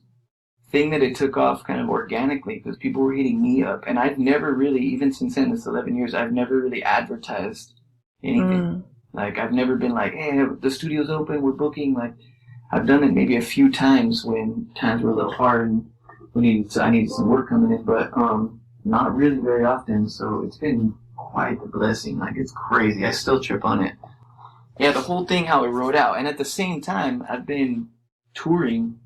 thing that it took off kind of organically because people were hitting me up. And I've never really, even since then, this 11 years, I've never really advertised anything. Like, I've never been like, hey, the studio's open, we're booking. Like, I've done it maybe a few times when times were a little hard and I needed some work coming in, but not really very often. So it's been quite a blessing. Like, it's crazy. I still trip on it. Yeah, the whole thing, how it wrote out. And at the same time, I've been touring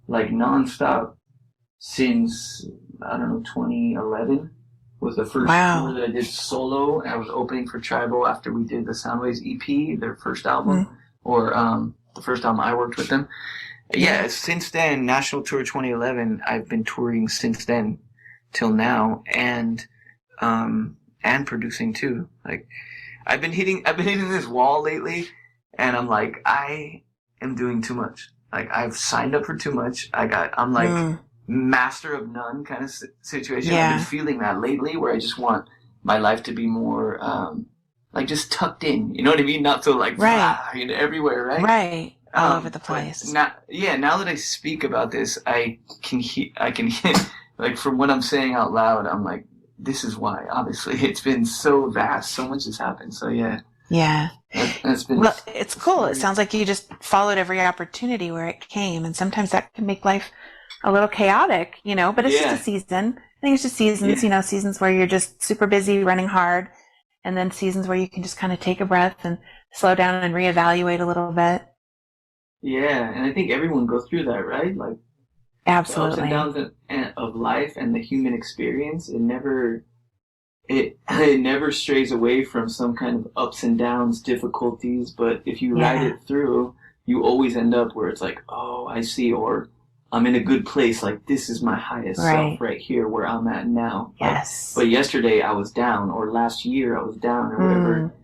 like nonstop since, 2011 was the first tour that I did solo. I was opening for Tribal after we did the Soundwaves EP, their first album, or the first album I worked with them. Yeah, since then, National Tour 2011, I've been touring since then till now, and producing too. Like, I've been hitting this wall lately, and I'm like, I am doing too much. Like, I've signed up for too much. I'm like master of none kind of situation. Yeah. I've been feeling that lately, where I just want my life to be more like just tucked in. You know what I mean? Not so like everywhere, right? Right. All over the place. Now that I speak about this, I can like from what I'm saying out loud, I'm like, this is why. Obviously, it's been so vast. So much has happened. So yeah. Yeah. That's been. Well, it's cool. It sounds like you just followed every opportunity where it came, and sometimes that can make life a little chaotic, but it's just a season. I think it's just seasons, seasons where you're just super busy running hard, and then seasons where you can just kind of take a breath and slow down and reevaluate a little bit. Yeah, and I think everyone goes through that, right? Like, absolutely. the ups and downs of life and the human experience. It never strays away from some kind of ups and downs, difficulties. But if you ride it through, you always end up where it's like, oh, I see, or I'm in a good place. Like, this is my highest self right here where I'm at now. Yes. But yesterday I was down, or last year I was down, or whatever.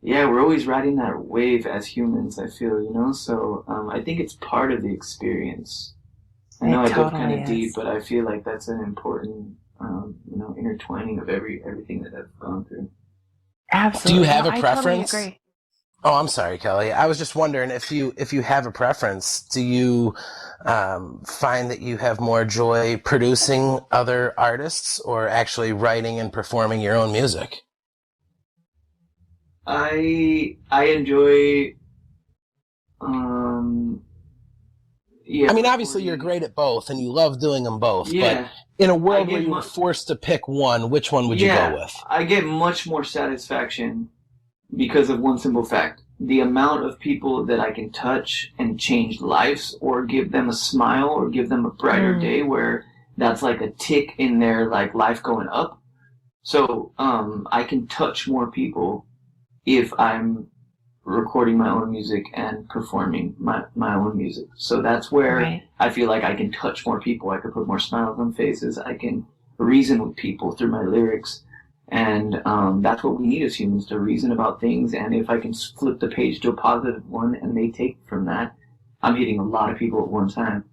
Yeah, we're always riding that wave as humans, I feel, So I think it's part of the experience. I know I go kind of deep, but I feel like that's an important, intertwining of everything that I've gone through. Absolutely. Do you have a preference? Totally agree. Oh, I'm sorry, Kelly. I was just wondering if you have a preference. Do you find that you have more joy producing other artists or actually writing and performing your own music? I enjoy. I mean, obviously you're great at both, and you love doing them both. Yeah. But in a world where you were forced to pick one, which one would you go with? I get much more satisfaction because of one simple fact: the amount of people that I can touch and change lives, or give them a smile, or give them a brighter day, where that's like a tick in their like life going up. So I can touch more people if I'm recording my own music and performing my own music. So that's where I feel like I can touch more people. I can put more smiles on faces. I can reason with people through my lyrics. And that's what we need as humans, to reason about things. And if I can flip the page to a positive one and they take from that, I'm hitting a lot of people at one time.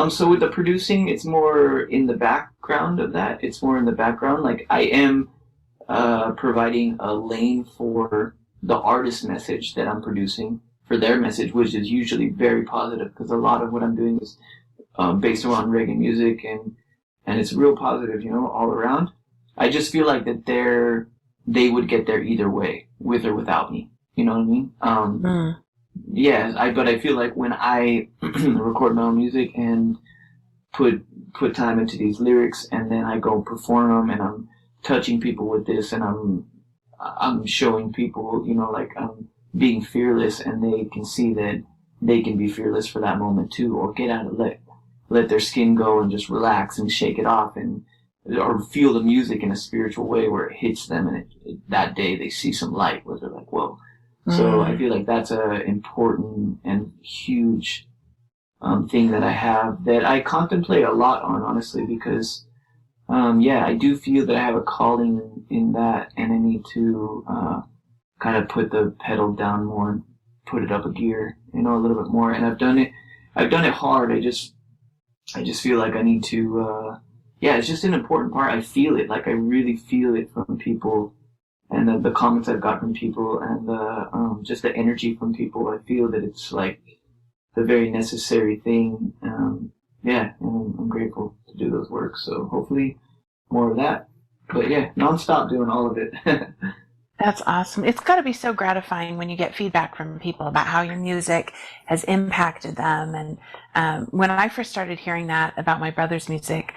So with the producing, it's more in the background of that. It's more in the background. Like, I am providing a lane for the artist message that I'm producing, for their message, which is usually very positive, because a lot of what I'm doing is based around reggae music, and it's real positive, all around. I just feel like that they would get there either way, with or without me. You know what I mean? Yeah, but I feel like when I record my own music and put time into these lyrics, and then I go perform them, and I'm touching people with this, and I'm showing people, like I'm being fearless, and they can see that they can be fearless for that moment too, or get out of let their skin go and just relax and shake it off, or feel the music in a spiritual way where it hits them, and that day they see some light where they're like, whoa. So I feel like that's a important and huge thing that I have, that I contemplate a lot on, honestly, because I do feel that I have a calling in that, and I need to kind of put the pedal down more and put it up a gear, a little bit more. And I've done it hard. I just feel like I need to, it's just an important part. I feel it, like I really feel it from people, and the comments I've got from people, and just the energy from people. I feel that it's like the very necessary thing. And I'm grateful to do those works. So hopefully more of that. But nonstop doing all of it. That's awesome. It's got to be so gratifying when you get feedback from people about how your music has impacted them. And when I first started hearing that about my brother's music,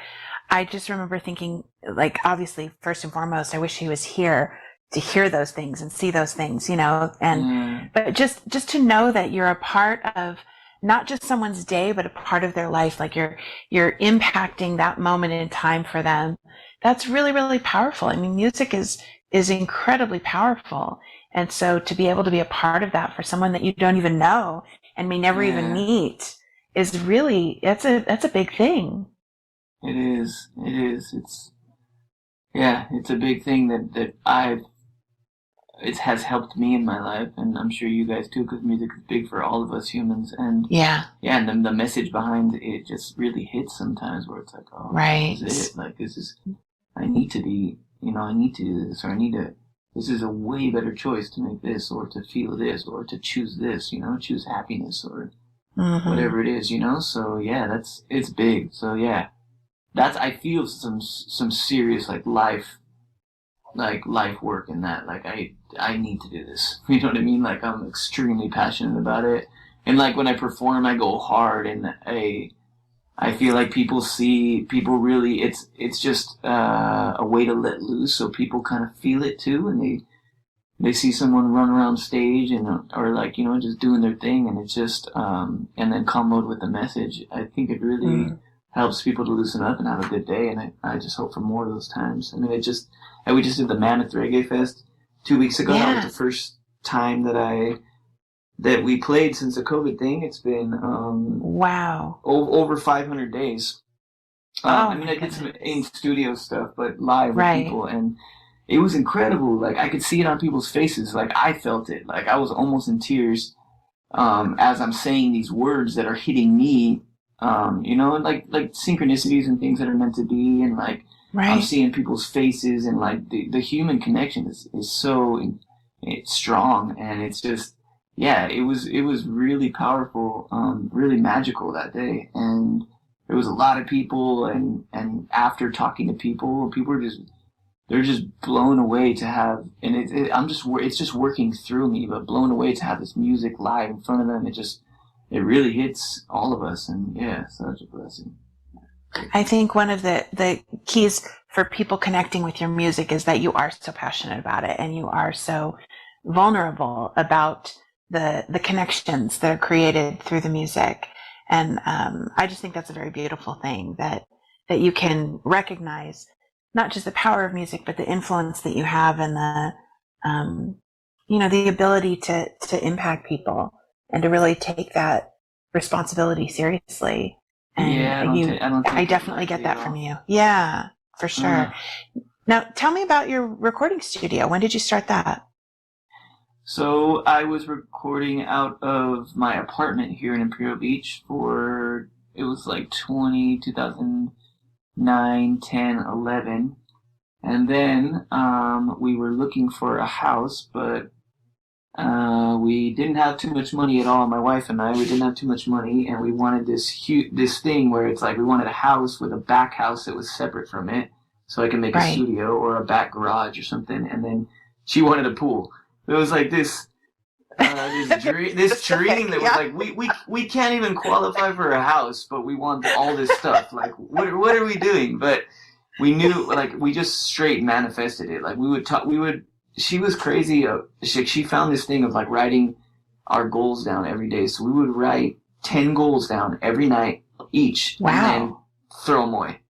I just remember thinking, like, obviously, first and foremost, I wish he was here to hear those things and see those things, but just to know that you're a part of not just someone's day, but a part of their life, like you're impacting that moment in time for them. That's really, really powerful. I mean, music is incredibly powerful. And so to be able to be a part of that for someone that you don't even know and may never even meet is really, that's a big thing. It is. It's a big thing that it has helped me in my life, and I'm sure you guys too, because music is big for all of us humans. And and then the message behind it just really hits sometimes, where it's like, oh, right, this is it. Like, this is, I need to be, I need to do this, or this is a way better choice to make this, or to feel this, or to choose this, choose happiness, or whatever it is, So it's big. So I feel some serious life work in that. Like, I need to do this. You know what I mean? Like, I'm extremely passionate about it. And like, when I perform, I go hard, and I feel like people really, it's just a way to let loose, so people kind of feel it too, and they see someone run around stage or like, just doing their thing, and it's just and then comboed with the message. I think it really helps people to loosen up and have a good day, and I just hope for more of those times. I mean, we just did the Mammoth Reggae Fest 2 weeks ago. That was the first time that we played since the COVID thing. It's been over 500 days. I did some in studio stuff, but live with people, and it was incredible. Like, I could see it on people's faces. Like, I felt it. Like, I was almost in tears as I'm saying these words that are hitting me. Like synchronicities and things that are meant to be, and like I'm seeing people's faces, and like the human connection is so strong, and it's just it was really powerful, really magical that day. And there was a lot of people, and after talking to people were they're just blown away to have, and it's just working through me, but blown away to have this music live in front of them. It really hits all of us, and such a blessing. I think one of the keys for people connecting with your music is that you are so passionate about it, and you are so vulnerable about the connections that are created through the music. And I just think that's a very beautiful thing, that you can recognize not just the power of music, but the influence that you have, and the ability to impact people and to really take that responsibility seriously. And Yeah, I don't take I it definitely get lightly that at from all. you. Yeah, for sure. Now, tell me about your recording studio. When did you start that? So I was recording out of my apartment here in Imperial Beach it was like 2009, 10, 11. And then we were looking for a house, but we didn't have too much money at all. My wife and I, we didn't have too much money, and we wanted this thing where it's like we wanted a house with a back house that was separate from it, so I could make a studio or a back garage or something. And then she wanted a pool. It was like this dream that was like we can't even qualify for a house, but we want all this stuff. Like what are we doing? But we knew, like, we just straight manifested it. Like she was crazy. She found this thing of like writing our goals down every day. So we would write 10 goals down every night each. Wow. And then throw them away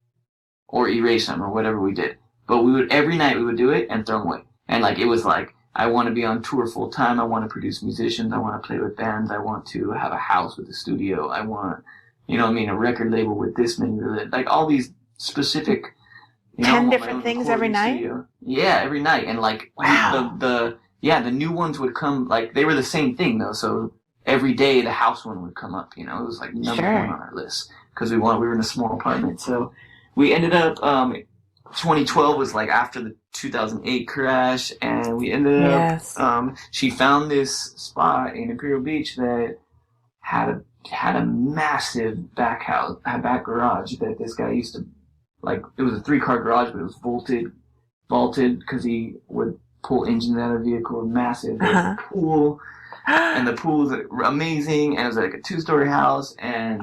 or erase them or whatever we did. But every night we would do it and throw them away. And like, it was like, I want to be on tour full time. I want to produce musicians. I want to play with bands. I want to have a house with a studio. I want, a record label with this many, like all these specific, 10 different things every night? Studio. Yeah, every night. And like, wow. the new ones would come, like, they were the same thing though. So every day the house one would come up, it was like number one on our list because we were in a small apartment. So we ended up, 2012 was like after the 2008 crash, and we ended up, she found this spot in Imperial Beach that had a massive back garage that this guy used to, like, it was a 3-car garage, but it was vaulted because he would pull engines out of the vehicle, massive. There was a pool, and the pool was amazing, and it was like a 2-story house, and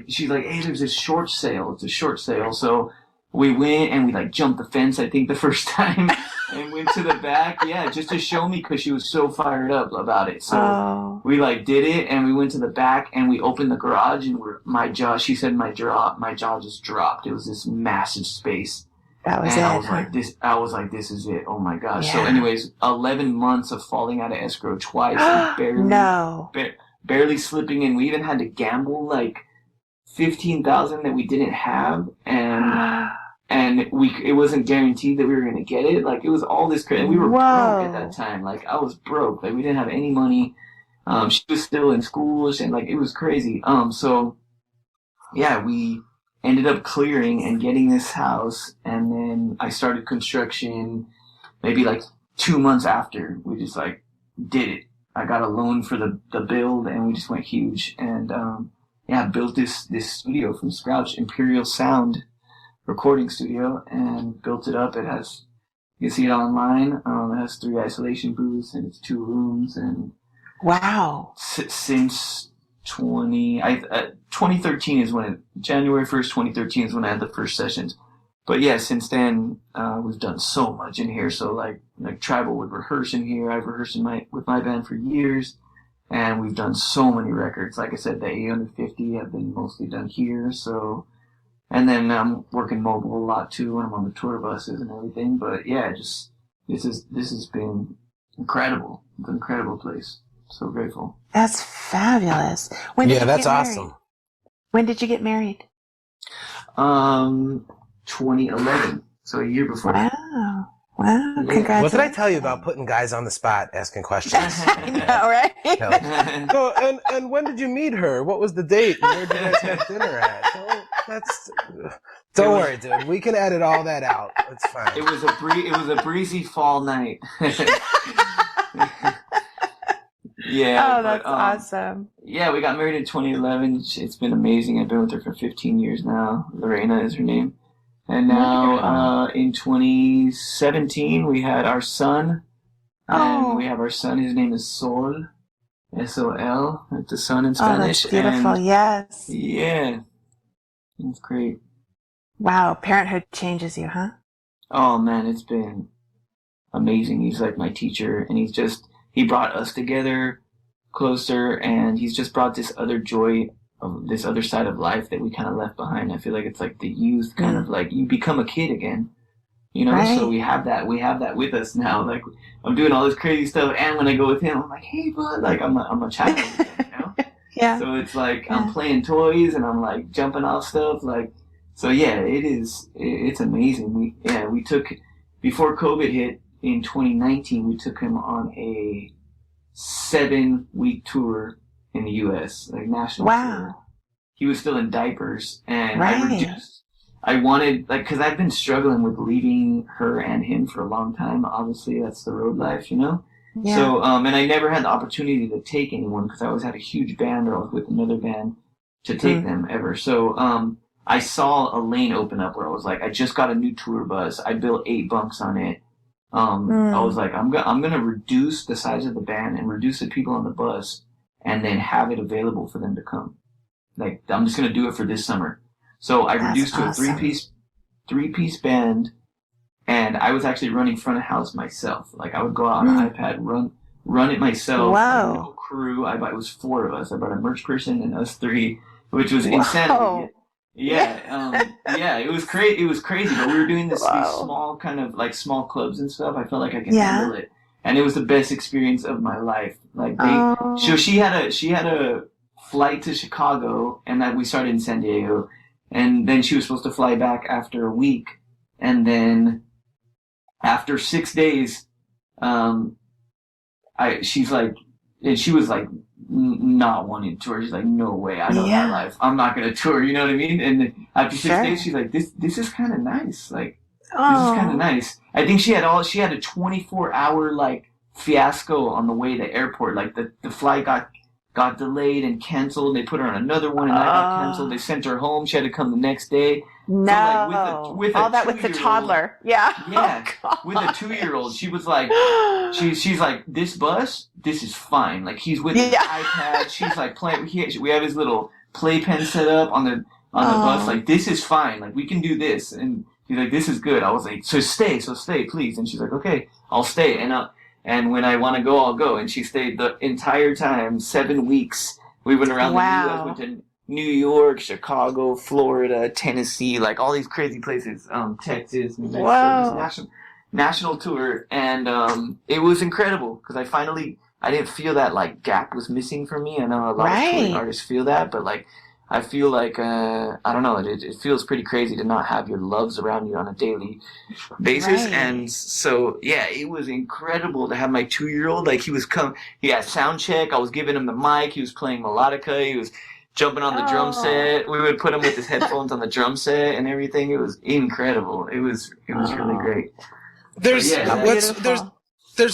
she's like, hey, there's this short sale. It's a short sale. So we went and we like jumped the fence, I think, the first time, and went to the back, just to show me, because she was so fired up about it. So we like did it, and we went to the back, and we opened the garage, and she said my jaw just dropped. It was this massive space. That was and it. I was like, this is it. Oh my gosh. Yeah. So anyways, 11 months of falling out of escrow twice and barely slipping in. We even had to gamble like $15,000 that we didn't have, and it wasn't guaranteed that we were going to get it. Like, it was all this crazy. We were broke at that time. Like, I was broke. Like, we didn't have any money. She was still in school, and like, it was crazy. So yeah, we ended up clearing and getting this house, and then I started construction maybe like 2 months after. We just like did it. I got a loan for the build, and we just went huge, and built this studio from scratch, Imperial Sound recording studio, and built it up. You can see it online. It has 3 isolation booths, and it's 2 rooms, and wow. Since 2013 is January 1st, 2013 is when I had the first sessions. But yeah, since then, we've done so much in here. So like Tribal would rehearse in here. I've rehearsed with my band for years, and we've done so many records. Like I said, the E.N have been mostly done here. So, and then I'm working mobile a lot too when I'm on the tour buses and everything. But yeah, this has been incredible. It's an incredible place. So grateful. That's fabulous. That's awesome. When did you get married? 2011. So a year before. Wow. Yeah. Congratulations. What did I tell you about putting guys on the spot asking questions? I know, right? So, and when did you meet her? What was the date? And where did you guys have dinner at? Don't worry, dude. We can edit all that out. It's fine. It was a breezy fall night. Yeah. Oh, that's awesome. Yeah, we got married in 2011. It's been amazing. I've been with her for 15 years now. Lorena is her name. And now in 2017, we had our son. And we have our son. His name is Sol. S-O-L. Like the sun in Spanish. Oh, that's beautiful. Yes. Yeah. It's great. Wow. Parenthood changes you, huh? Oh, man. It's been amazing. He's like my teacher. And he brought us together closer, and he's just brought this other joy of this other side of life that we kind of left behind. I feel like it's like the youth kind of like, you become a kid again. you know. Right. So we have that with us now. Like I'm doing all this crazy stuff, and when I go with him, I'm like, hey bud, like I'm a child again, you know. Yeah. So it's like I'm playing toys and I'm like jumping off stuff, like. So yeah, it's amazing. We took, before COVID hit in 2019, we took him on a 7-week tour in the U.S., like national tour. He was still in diapers, and I wanted, like, because I've been struggling with leaving her and him for a long time. Obviously, that's the road life, you know? Yeah. So, and I never had the opportunity to take anyone because I always had a huge band or I was with another band to take them ever. So, I saw a lane open up where I was like, I just got a new tour bus. I built 8 bunks on it. I was like, I'm gonna reduce the size of the band and reduce the people on the bus, and then have it available for them to come. Like, I'm just gonna do it for this summer. So I reduced to a 3-piece band, and I was actually running front of house myself. Like, I would go out on an iPad, run it myself. Wow. No crew. It was 4 of us. I brought a merch person and us 3, which was insanity. Yeah, it was crazy. It was crazy, but we were doing these small kind of like small clubs and stuff. I felt like I could handle it, and it was the best experience of my life. Like so she had a flight to Chicago, and that we started in San Diego, and then she was supposed to fly back after a week, and then after 6 days, she's like, and she was like, not wanting to tour. She's like, no way, I know that life. I'm not gonna tour, you know what I mean? And after 6 days, she's like, this is kind of nice. Like, this is kind of nice. I think she had a 24-hour like fiasco on the way to the airport. Like the flight got delayed and canceled. They put her on another one, and that got canceled. They sent her home. She had to come the next day. No, so, like, with all that with the toddler. Yeah. With a 2-year-old, she was like, she's like, this bus, this is fine. Like, he's with his iPad. She's like playing. We have his little playpen set up on the bus. Like, this is fine. Like, we can do this. And he's like, this is good. I was like, so stay, please. And she's like, okay, I'll stay. And when I want to go, I'll go. And she stayed the entire time, 7 weeks. We went around the U.S., went to New York, Chicago, Florida, Tennessee, like all these crazy places, Texas, New Mexico, national tour. And it was incredible because I didn't feel that like gap was missing for me. I know a lot of touring artists feel that, but like, I feel like, I don't know, it feels pretty crazy to not have your loves around you on a daily basis. And so, yeah, it was incredible to have my 2-year-old, like he had sound check, I was giving him the mic, he was playing melodica, he was jumping on the drum set, we would put him with his headphones on the drum set and everything. It was incredible. It was really great. There's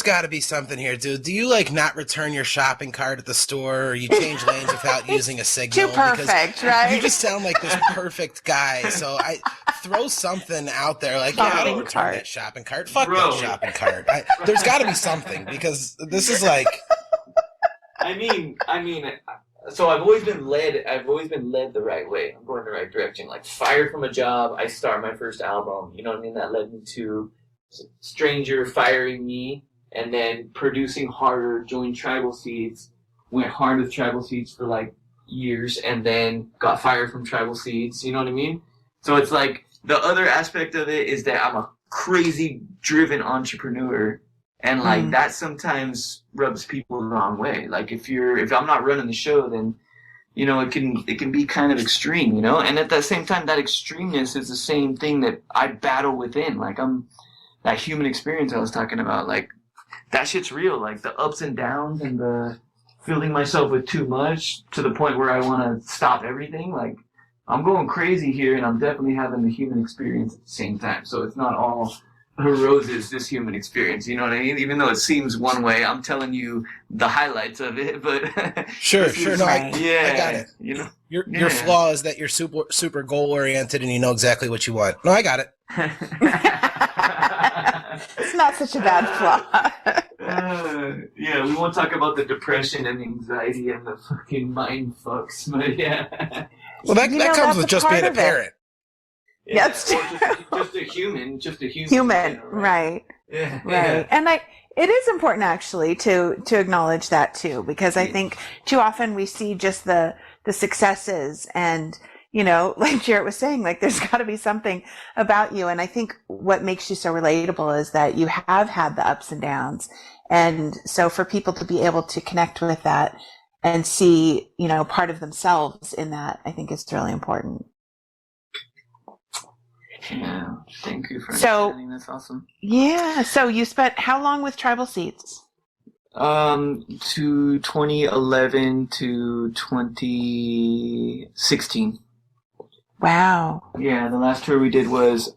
got to be something here, dude. Do you like not return your shopping cart at the store, or you change lanes without using a signal? Too perfect, right? You just sound like this perfect guy. So I throw something out there, like, I don't return that shopping cart. Fuck that shopping cart. There's got to be something, because this is like. I mean. So I've always been led the right way. I'm going the right direction. Like, fired from a job, I start my first album. You know what I mean? That led me to Stranger firing me, and then producing harder, joined Tribal Seeds, went hard with Tribal Seeds for like years, and then got fired from Tribal Seeds. You know what I mean? So it's like, the other aspect of it is that I'm a crazy driven entrepreneur, and like that sometimes rubs people the wrong way. Like, if I'm not running the show, then, you know, it can be kind of extreme, you know? And at the same time, that extremeness is the same thing that I battle within. Like, that human experience I was talking about, like, that shit's real. Like, the ups and downs and the filling myself with too much to the point where I want to stop everything. Like, I'm going crazy here, and I'm definitely having the human experience at the same time. So it's not all roses, this human experience, you know what I mean? Even though it seems one way, I'm telling you the highlights of it, but sure. No, I got it. You know, your flaw is that you're super goal oriented and you know exactly what you want. No, I got it. It's not such a bad flaw. Yeah, we won't talk about the depression and anxiety and the fucking mind fucks, but yeah. Well, that comes with just being a parent. Yeah, that's true. Just a human. Human, right? Yeah. Right. And it is important actually to acknowledge that too, because I think too often we see just the successes and like Jarett was saying, like there's got to be something about you. And I think what makes you so relatable is that you have had the ups and downs. And so for people to be able to connect with that and see, part of themselves in that, I think is really important. Yeah, thank you for understanding. That's awesome. Yeah. So you spent how long with Tribal Seeds? To 2011 to 2016. Wow. Yeah, the last tour we did was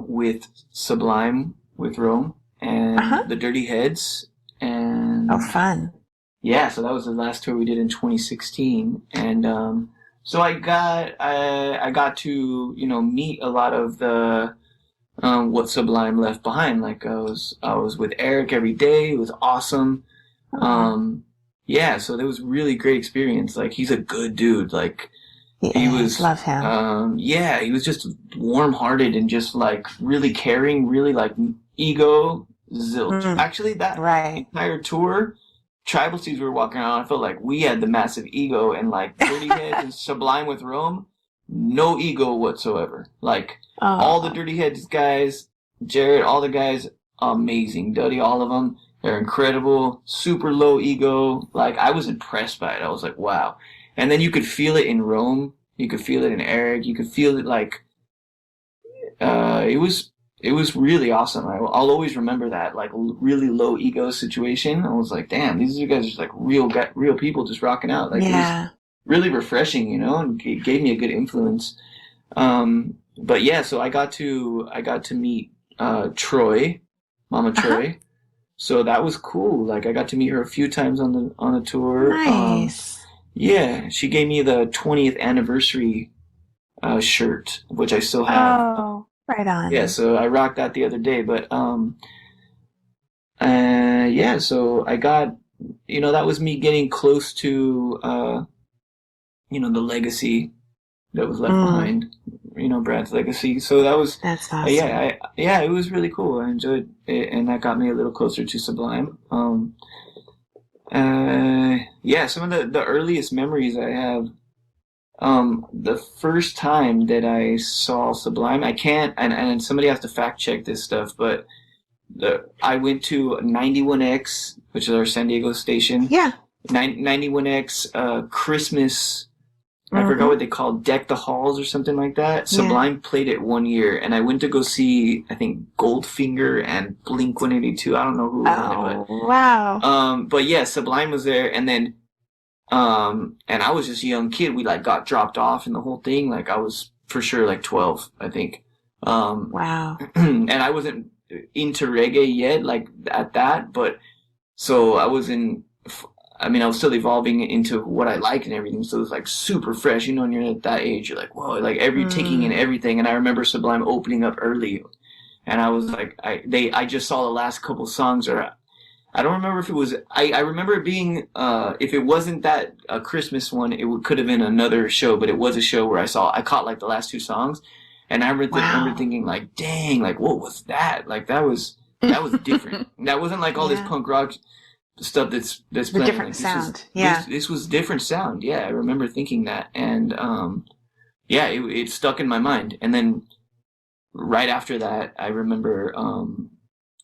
with Sublime, with Rome, and the Dirty Heads, and oh, fun. Yeah, so that was the last tour we did in 2016, and so I got to meet a lot of the what Sublime left behind. Like I was with Eric every day. It was awesome. Yeah, so that was really great experience. Like he's a good dude. Like he was, love him. Yeah, he was just warm-hearted and just like really caring, really like ego zilch. Actually, that entire tour, Tribal Seeds were walking around. I felt like we had the massive ego, and like Dirty Heads and Sublime with Rome, no ego whatsoever. Like all the Dirty Heads guys, Jarett, all the guys, amazing. Duddy, all of them, they're incredible. Super low ego. Like I was impressed by it. I was like, wow. And then you could feel it in Rome. You could feel it in Eric. You could feel it like it was really awesome. I'll always remember that, like really low ego situation. I was like, damn, these guys are just like real people just rocking out. Like it was really refreshing, and it gave me a good influence. But yeah, so I got to meet Troy, Mama Troy. So that was cool. Like I got to meet her a few times on the tour. Nice. Yeah, she gave me the 20th anniversary shirt, which I still have. Oh, right on. Yeah, so I rocked that the other day. But yeah, so I got, that was me getting close to, the legacy that was left behind. Brad's legacy. So that's awesome. Yeah, it was really cool. I enjoyed it, and that got me a little closer to Sublime. Yeah, some of the earliest memories I have, the first time that I saw Sublime, I can't, and somebody has to fact check this stuff, but I went to 91X, which is our San Diego station. Yeah. 91X, Christmas, I forgot what they called, Deck the Halls or something like that. Sublime played it one year, and I went to go see, I think, Goldfinger and Blink-182. I don't know who was in it, but wow. But yeah, Sublime was there, and then and I was just a young kid. We like got dropped off in the whole thing. Like I was for sure like 12, I think. Wow. And I wasn't into reggae yet, like at that, but so I was still evolving into what I liked and everything, so it was like super fresh, and you're at that age, you're like, whoa, like taking in everything. And I remember Sublime opening up early, and I was like, I just saw the last couple songs, or I don't remember if it was, I remember it being, if it wasn't that a Christmas one, it could have been another show, but it was a show where I caught like the last two songs, and I remember thinking like, dang, like what was that? Like that was different. That wasn't like all this punk rock stuff that's the playing. different like, sound. This was different sound. Yeah, I remember thinking that, and yeah, it stuck in my mind. And then right after that, I remember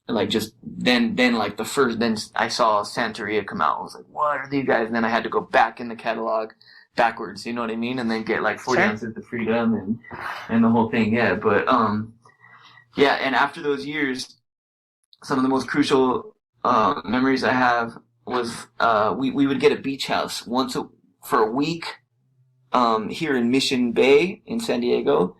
like just then like then I saw Santeria come out. I was like, what are these guys? And then I had to go back in the catalog backwards, you know what I mean? And then get like 40 ounces of Freedom and the whole thing. Yeah, but yeah, and after those years, some of the most crucial memories I have was we would get a beach house for a week here in Mission Bay in San Diego.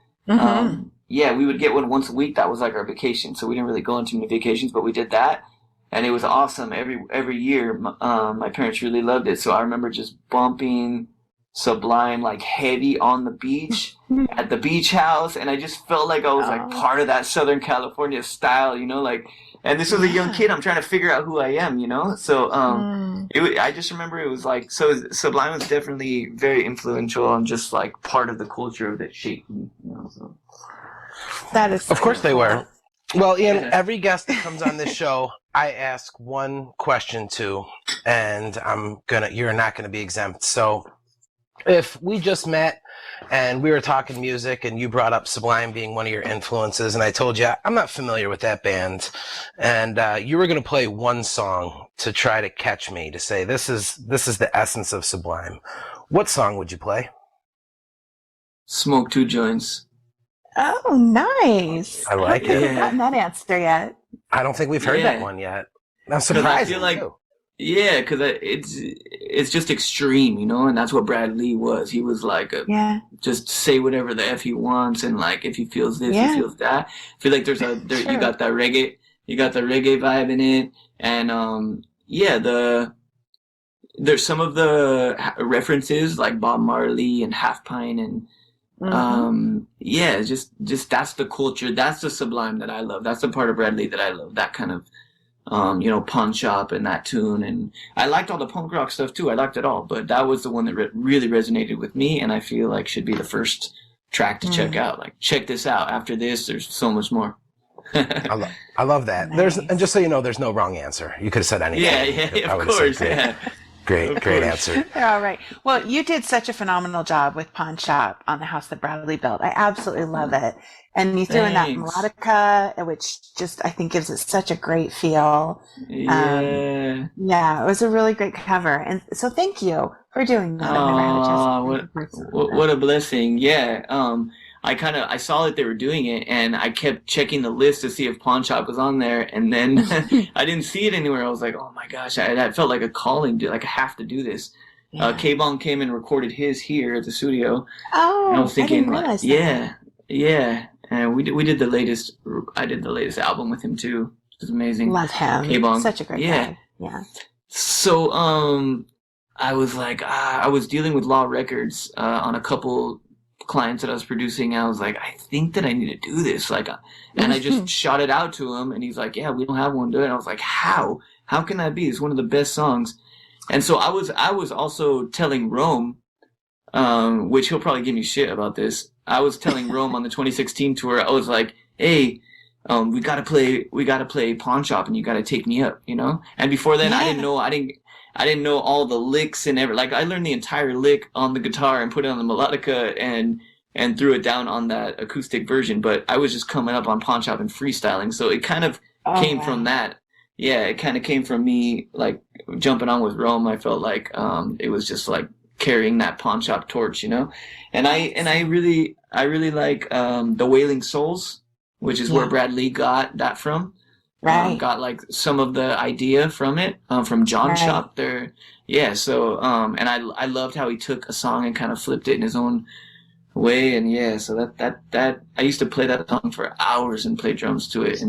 Yeah, we would get one once a week. That was like our vacation. So we didn't really go on too many vacations, but we did that, and it was awesome. Every year, my parents really loved it. So I remember just bumping Sublime like heavy on the beach at the beach house, and I just felt like I was like part of that Southern California style, like. And this was a young kid. I'm trying to figure out who I am, So I just remember it was like, so Sublime was definitely very influential and just like part of the culture that shaped me. So. That is. Of course they were. Well, Ian, every guest that comes on this show, I ask one question to, and you're not gonna be exempt. So, if we just met and we were talking music and you brought up Sublime being one of your influences, and I told you I'm not familiar with that band, and you were going to play one song to try to catch me, to say this is the essence of Sublime, what song would you play? Smoke two joints. Oh, nice. I like I haven't it. gotten that answer yet. I don't think we've heard that Yeah. one yet. I'm surprised. feel like- Yeah, because it's just extreme, you know, and that's what Brad Lee was. He was like, Yeah. just say whatever the f he wants, and like if he feels this, Yeah. he feels that. I feel like Sure. you got that reggae, vibe in it, and there's some of the references like Bob Marley and Half Pint and just that's the culture, that's the Sublime that I love. That's the part of Brad Lee that I love. That kind of Pawn Shop and that tune, and I liked all the punk rock stuff too. I liked it all, but that was the one that really resonated with me, and I feel like should be the first track to check out. Like, check this out. After this, there's so much more. I love that. Nice. And just so you know, there's no wrong answer. You could have said anything. Yeah, I of would've said course, yeah. Great answer. They're all right. Well, you did such a phenomenal job with Pawn Shop on the house that Bradley built. I absolutely love it. And you threw in that Thanks. melodica, which just, I think, gives it such a great feel. Yeah. Yeah, it was a really great cover. And so thank you for doing that. I've never had a chance to do it. What a blessing. Yeah. I saw that they were doing it, and I kept checking the list to see if Pawn Shop was on there, and then I didn't see it anywhere. I was like, oh my gosh, that felt like a calling, dude. Like, I have to do this. Yeah. K-Bong came and recorded his here at the studio. Oh, And I was thinking, didn't realize that. yeah. And I did the latest album with him too. It was amazing. Love him. K-Bong. Such a great guy. Yeah. So, I was like, I was dealing with Law Records on a couple clients that I was producing. I was like, I think that I need to do this. Like, and I just shot it out to him, and he's like, yeah, we don't have one to do it. And I was like, how? How can that be? It's one of the best songs. And so I was also telling Rome, which he'll probably give me shit about this. I was telling Rome on the 2016 tour, I was like, hey, we gotta play Pawn Shop, and you gotta take me up, you know? And before then, I didn't know all the licks and like, I learned the entire lick on the guitar and put it on the melodica and threw it down on that acoustic version, but I was just coming up on Pawn Shop and freestyling, so it kind of came from that. Yeah, it kind of came from me, like, jumping on with Rome. I felt like it was just like carrying that Pawn Shop torch, you know? And I really like the Wailing Souls, which is where Brad Lee got that from. Right. Got like some of the idea from it, from John Shop there. Yeah, so and I loved how he took a song and kind of flipped it in his own way, and yeah, so that I used to play that song for hours and play drums to it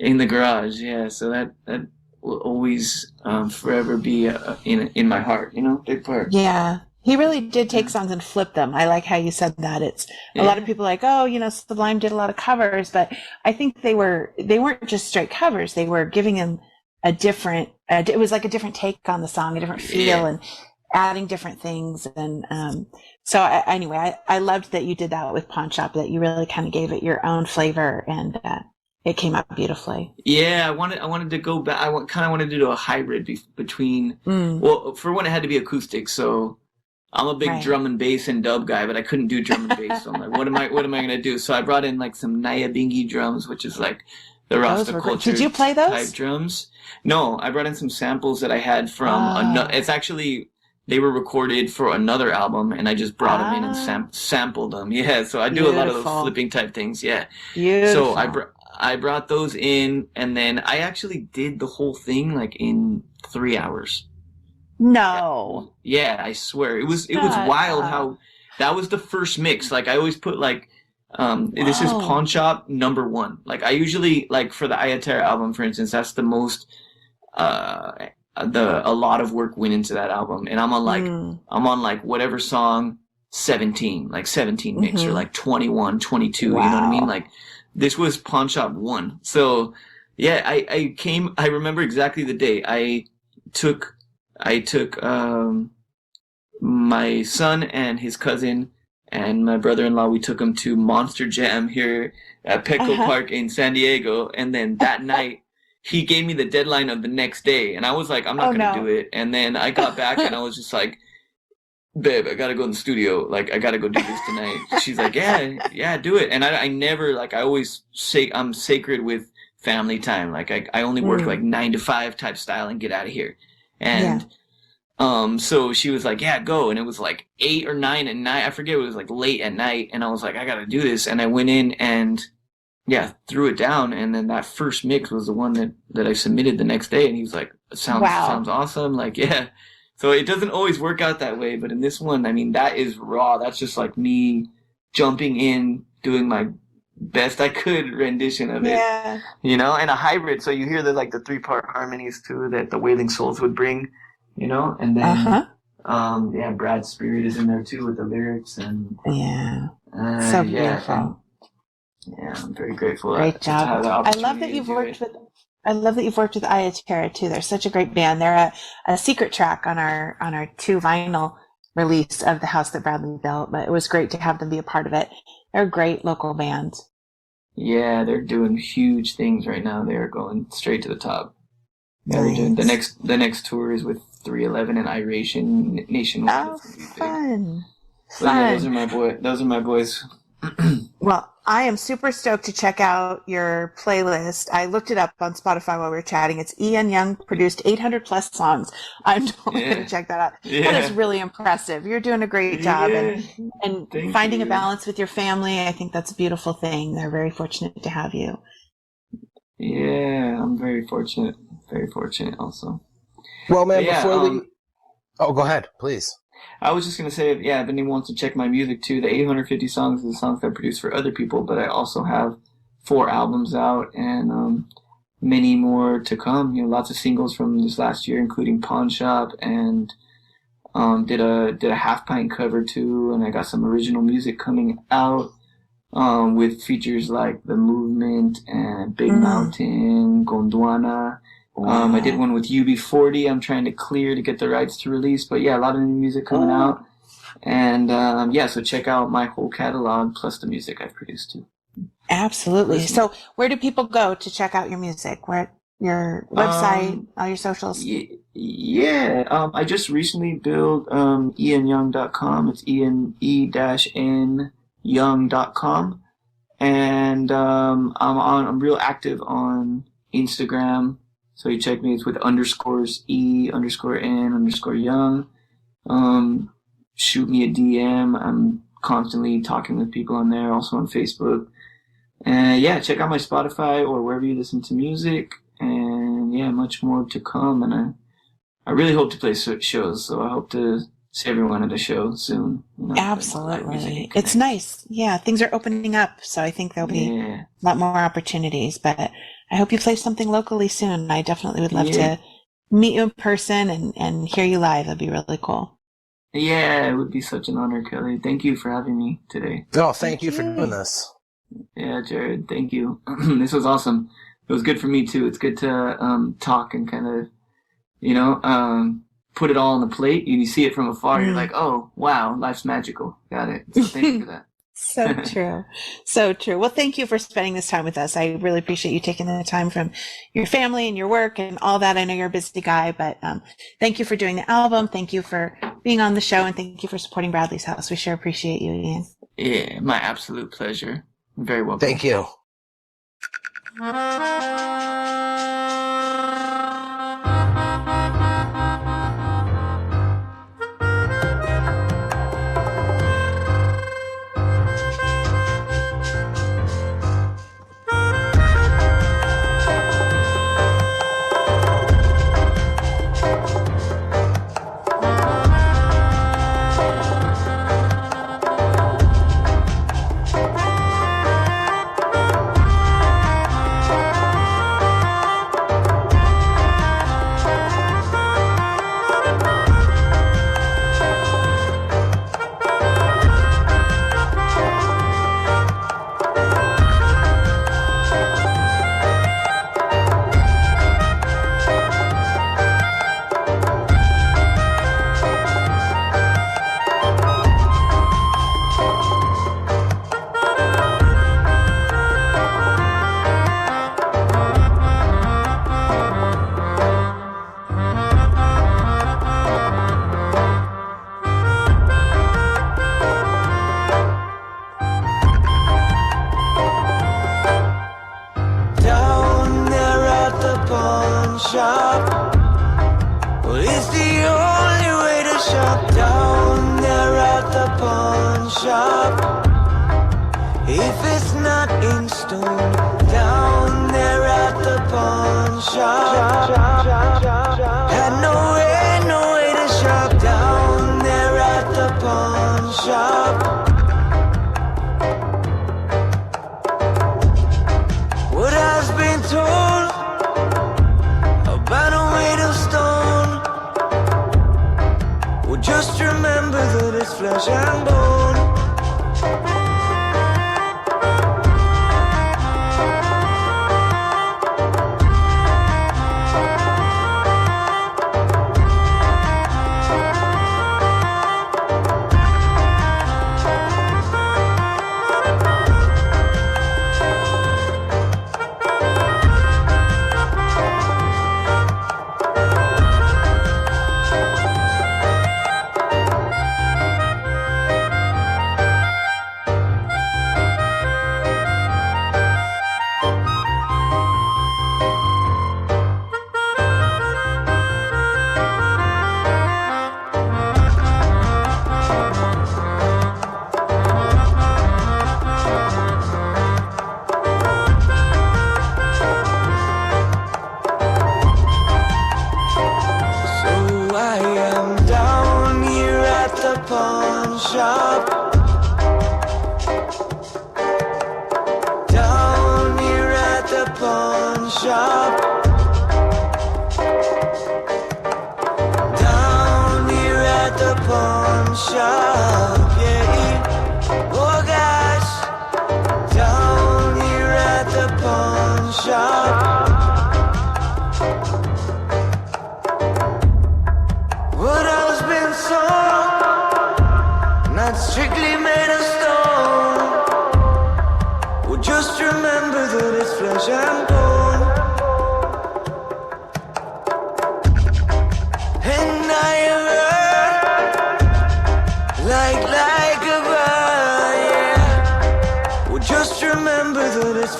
in the garage. Yeah, so that will always forever be in my heart, you know, big part. Yeah. He really did take songs and flip them. I like how you said that. It's a lot of people are like, oh, you know, Sublime did a lot of covers, but I think they weren't just straight covers. They were giving him it was like a different take on the song, a different feel, and adding different things. And anyway, I loved that you did that with Pawn Shop, that you really kind of gave it your own flavor, and it came out beautifully. Yeah, I wanted to go back. I kind of wanted to do a hybrid between. Well, for one, it had to be acoustic, so I'm a big drum and bass and dub guy, but I couldn't do drum and bass. So I'm like, what am I gonna do? So I brought in like some Nyabingi drums, which is like the Rasta culture. Did you play those type drums? No, I brought in some samples that I had from it's actually, they were recorded for another album, and I just brought them in and sampled them. Yeah, so I do a lot of those flipping type things. Yeah. Beautiful. So I brought those in, and then I actually did the whole thing like in 3 hours. No. Yeah, I swear. It was wild how that was the first mix. Like, I always put like this is Pawn Shop #1. Like, I usually, like, for the Ayaterra album, for instance, that's the most a lot of work went into that album, and I'm on like whatever song 17 mix, or like 21, 22, you know what I mean? Like, this was Pawn Shop 1. So yeah, I remember exactly the day I took my son and his cousin and my brother-in-law. We took them to Monster Jam here at Petco Park in San Diego, and then that night he gave me the deadline of the next day, and I was like, I'm not gonna do it. And then I got back and I was just like, babe, I gotta go in the studio. Like, I gotta go do this tonight. She's like, yeah, do it. And I never, like, I always say I'm sacred with family time. Like, I only work like 9 to 5 type style and get out of here. And so she was like, yeah, go. And it was like 8 or 9 at night. I forget, it was like late at night. And I was like, I gotta do this. And I went in and threw it down. And then that first mix was the one that I submitted the next day. And he was like, sounds awesome. Like, yeah. So it doesn't always work out that way. But in this one, I mean, that is raw. That's just like me jumping in, doing my best I could rendition of it. You know, and a hybrid. So you hear the 3-part harmonies too that the Wailing Souls would bring. You know, and then Brad's spirit is in there too with the lyrics and so beautiful. I'm very grateful. Great job. I love that you've worked with Ayatera too. They're such a great band. They're a secret track on our 2 vinyl release of The House That Bradley Built, but it was great to have them be a part of it. They're a great local band. Yeah, they're doing huge things right now. They're going straight to the top. Yeah, they're doing the next tour is with 311 and Iration nationwide. Oh, fun! Yeah, those are my boys. Well, I am super stoked to check out your playlist. I looked it up on Spotify while we were chatting. It's E.N Young produced 800 plus songs. I'm totally going to check that out. Yeah. That is really impressive. You're doing a great job. And finding a balance with your family, I think that's a beautiful thing. They're very fortunate to have you. Yeah, I'm very fortunate. Very fortunate also. Well, man, before we... Oh, go ahead, please. I was just going to say, if anyone wants to check my music too, the 850 songs are the songs that I produce for other people, but I also have 4 albums out and many more to come. You know, lots of singles from this last year, including Pawn Shop, and did a Half Pint cover too, and I got some original music coming out with features like The Movement and Big Mountain, Gondwana. I did one with UB40 I'm trying to clear to get the rights to release, but a lot of new music coming out. And so check out my whole catalog plus the music I've produced too. Absolutely. So where do people go to check out your music? Where your website, all your socials? I just recently built ENYoung.com. It's ENE-N-Young.com. And I'm real active on Instagram. So you check me, it's with _E_N_Young. Shoot me a DM. I'm constantly talking with people on there, also on Facebook. And check out my Spotify or wherever you listen to music. And much more to come. And I really hope to play shows, so I hope to see everyone at a show soon. You know, absolutely. It's nice. Yeah, things are opening up, so I think there'll be a lot more opportunities. But I hope you play something locally soon. I definitely would love to meet you in person and hear you live. That'd be really cool. Yeah, it would be such an honor, Kelly. Thank you for having me today. Oh, thank you for doing this. Yeah, Jared, thank you. This was awesome. It was good for me, too. It's good to talk and kind of, put it all on the plate. You see it from afar. You're like, oh, wow, life's magical. Got it. So thank you for that. So true. So true. Well, thank you for spending this time with us. I really appreciate you taking the time from your family and your work and all that. I know you're a busy guy, but thank you for doing the album. Thank you for being on the show, and thank you for supporting Bradley's House. We sure appreciate you, Ian. Yeah, my absolute pleasure. Very welcome. Thank you. pawn shop. Well, it's the only way to shop down there at the pawn shop. If it's not in stone, down there at the pawn shop. Had no way to shop down there at the pawn shop. What has been told about a weight of stone? Well, just remember that it's flesh and bone.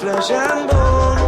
Flesh and bone.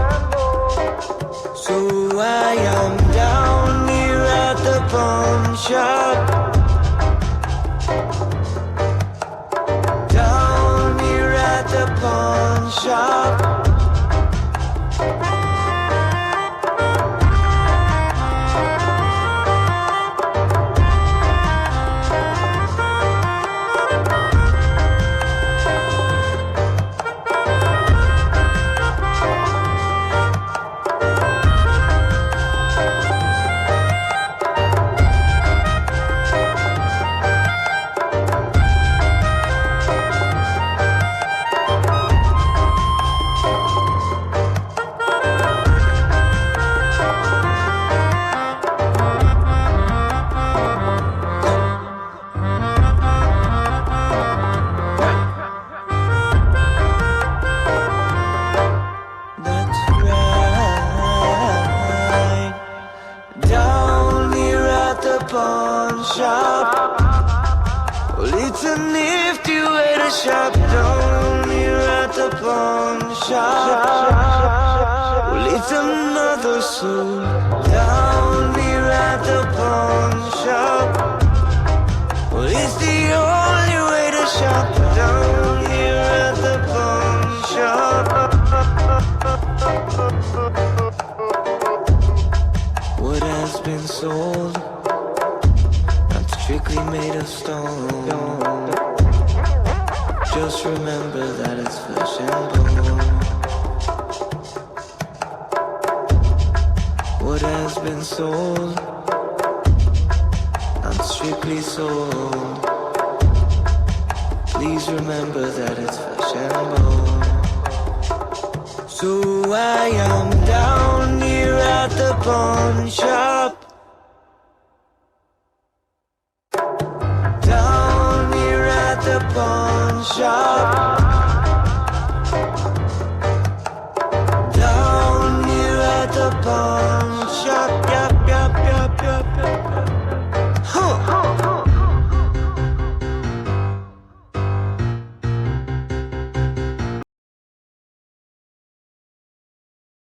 So I am down here at the pawn shop. Down here at the pawn shop. Down here at the pawn